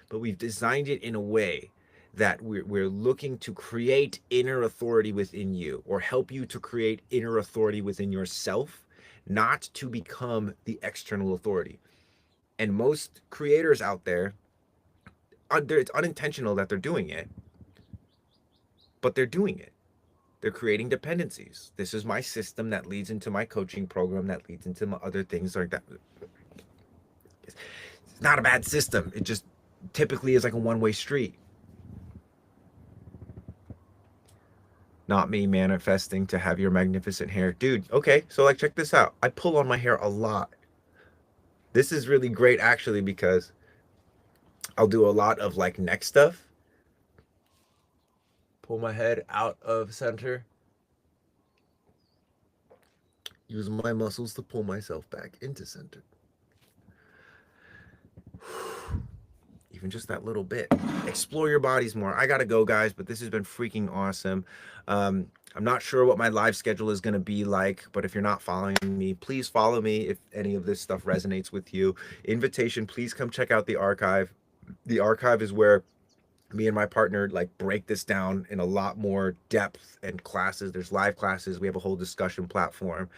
but we've designed it in a way that we're looking to create inner authority within you or help you to create inner authority within yourself, not to become the external authority. And most creators out there, it's unintentional that they're doing it, but they're doing it. They're creating dependencies. This is my system that leads into my coaching program, that leads into my other things like that. It's not a bad system. It just typically is like a one-way street. Not me manifesting to have your magnificent hair. Dude, okay, so like check this out. I pull on my hair a lot. This is really great actually because I'll do a lot of like neck stuff. Pull my head out of center. Use my muscles to pull myself back into center. Even just that little bit. Explore your bodies more. I gotta go, guys, but this has been freaking awesome. I'm not sure what my live schedule is gonna be like, but if you're not following me, please follow me if any of this stuff resonates with you. Invitation, please come check out the archive. The archive is where me and my partner like break this down in a lot more depth and classes. There's live classes. We have a whole discussion platform.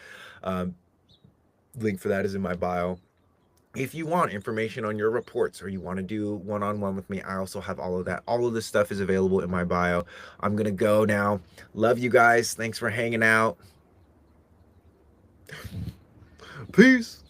Link for that is in my bio. If you want information on your reports or you want to do one-on-one with me, I also have all of that. All of this stuff is available in my bio. I'm gonna go now. Love you guys. Thanks for hanging out. Peace.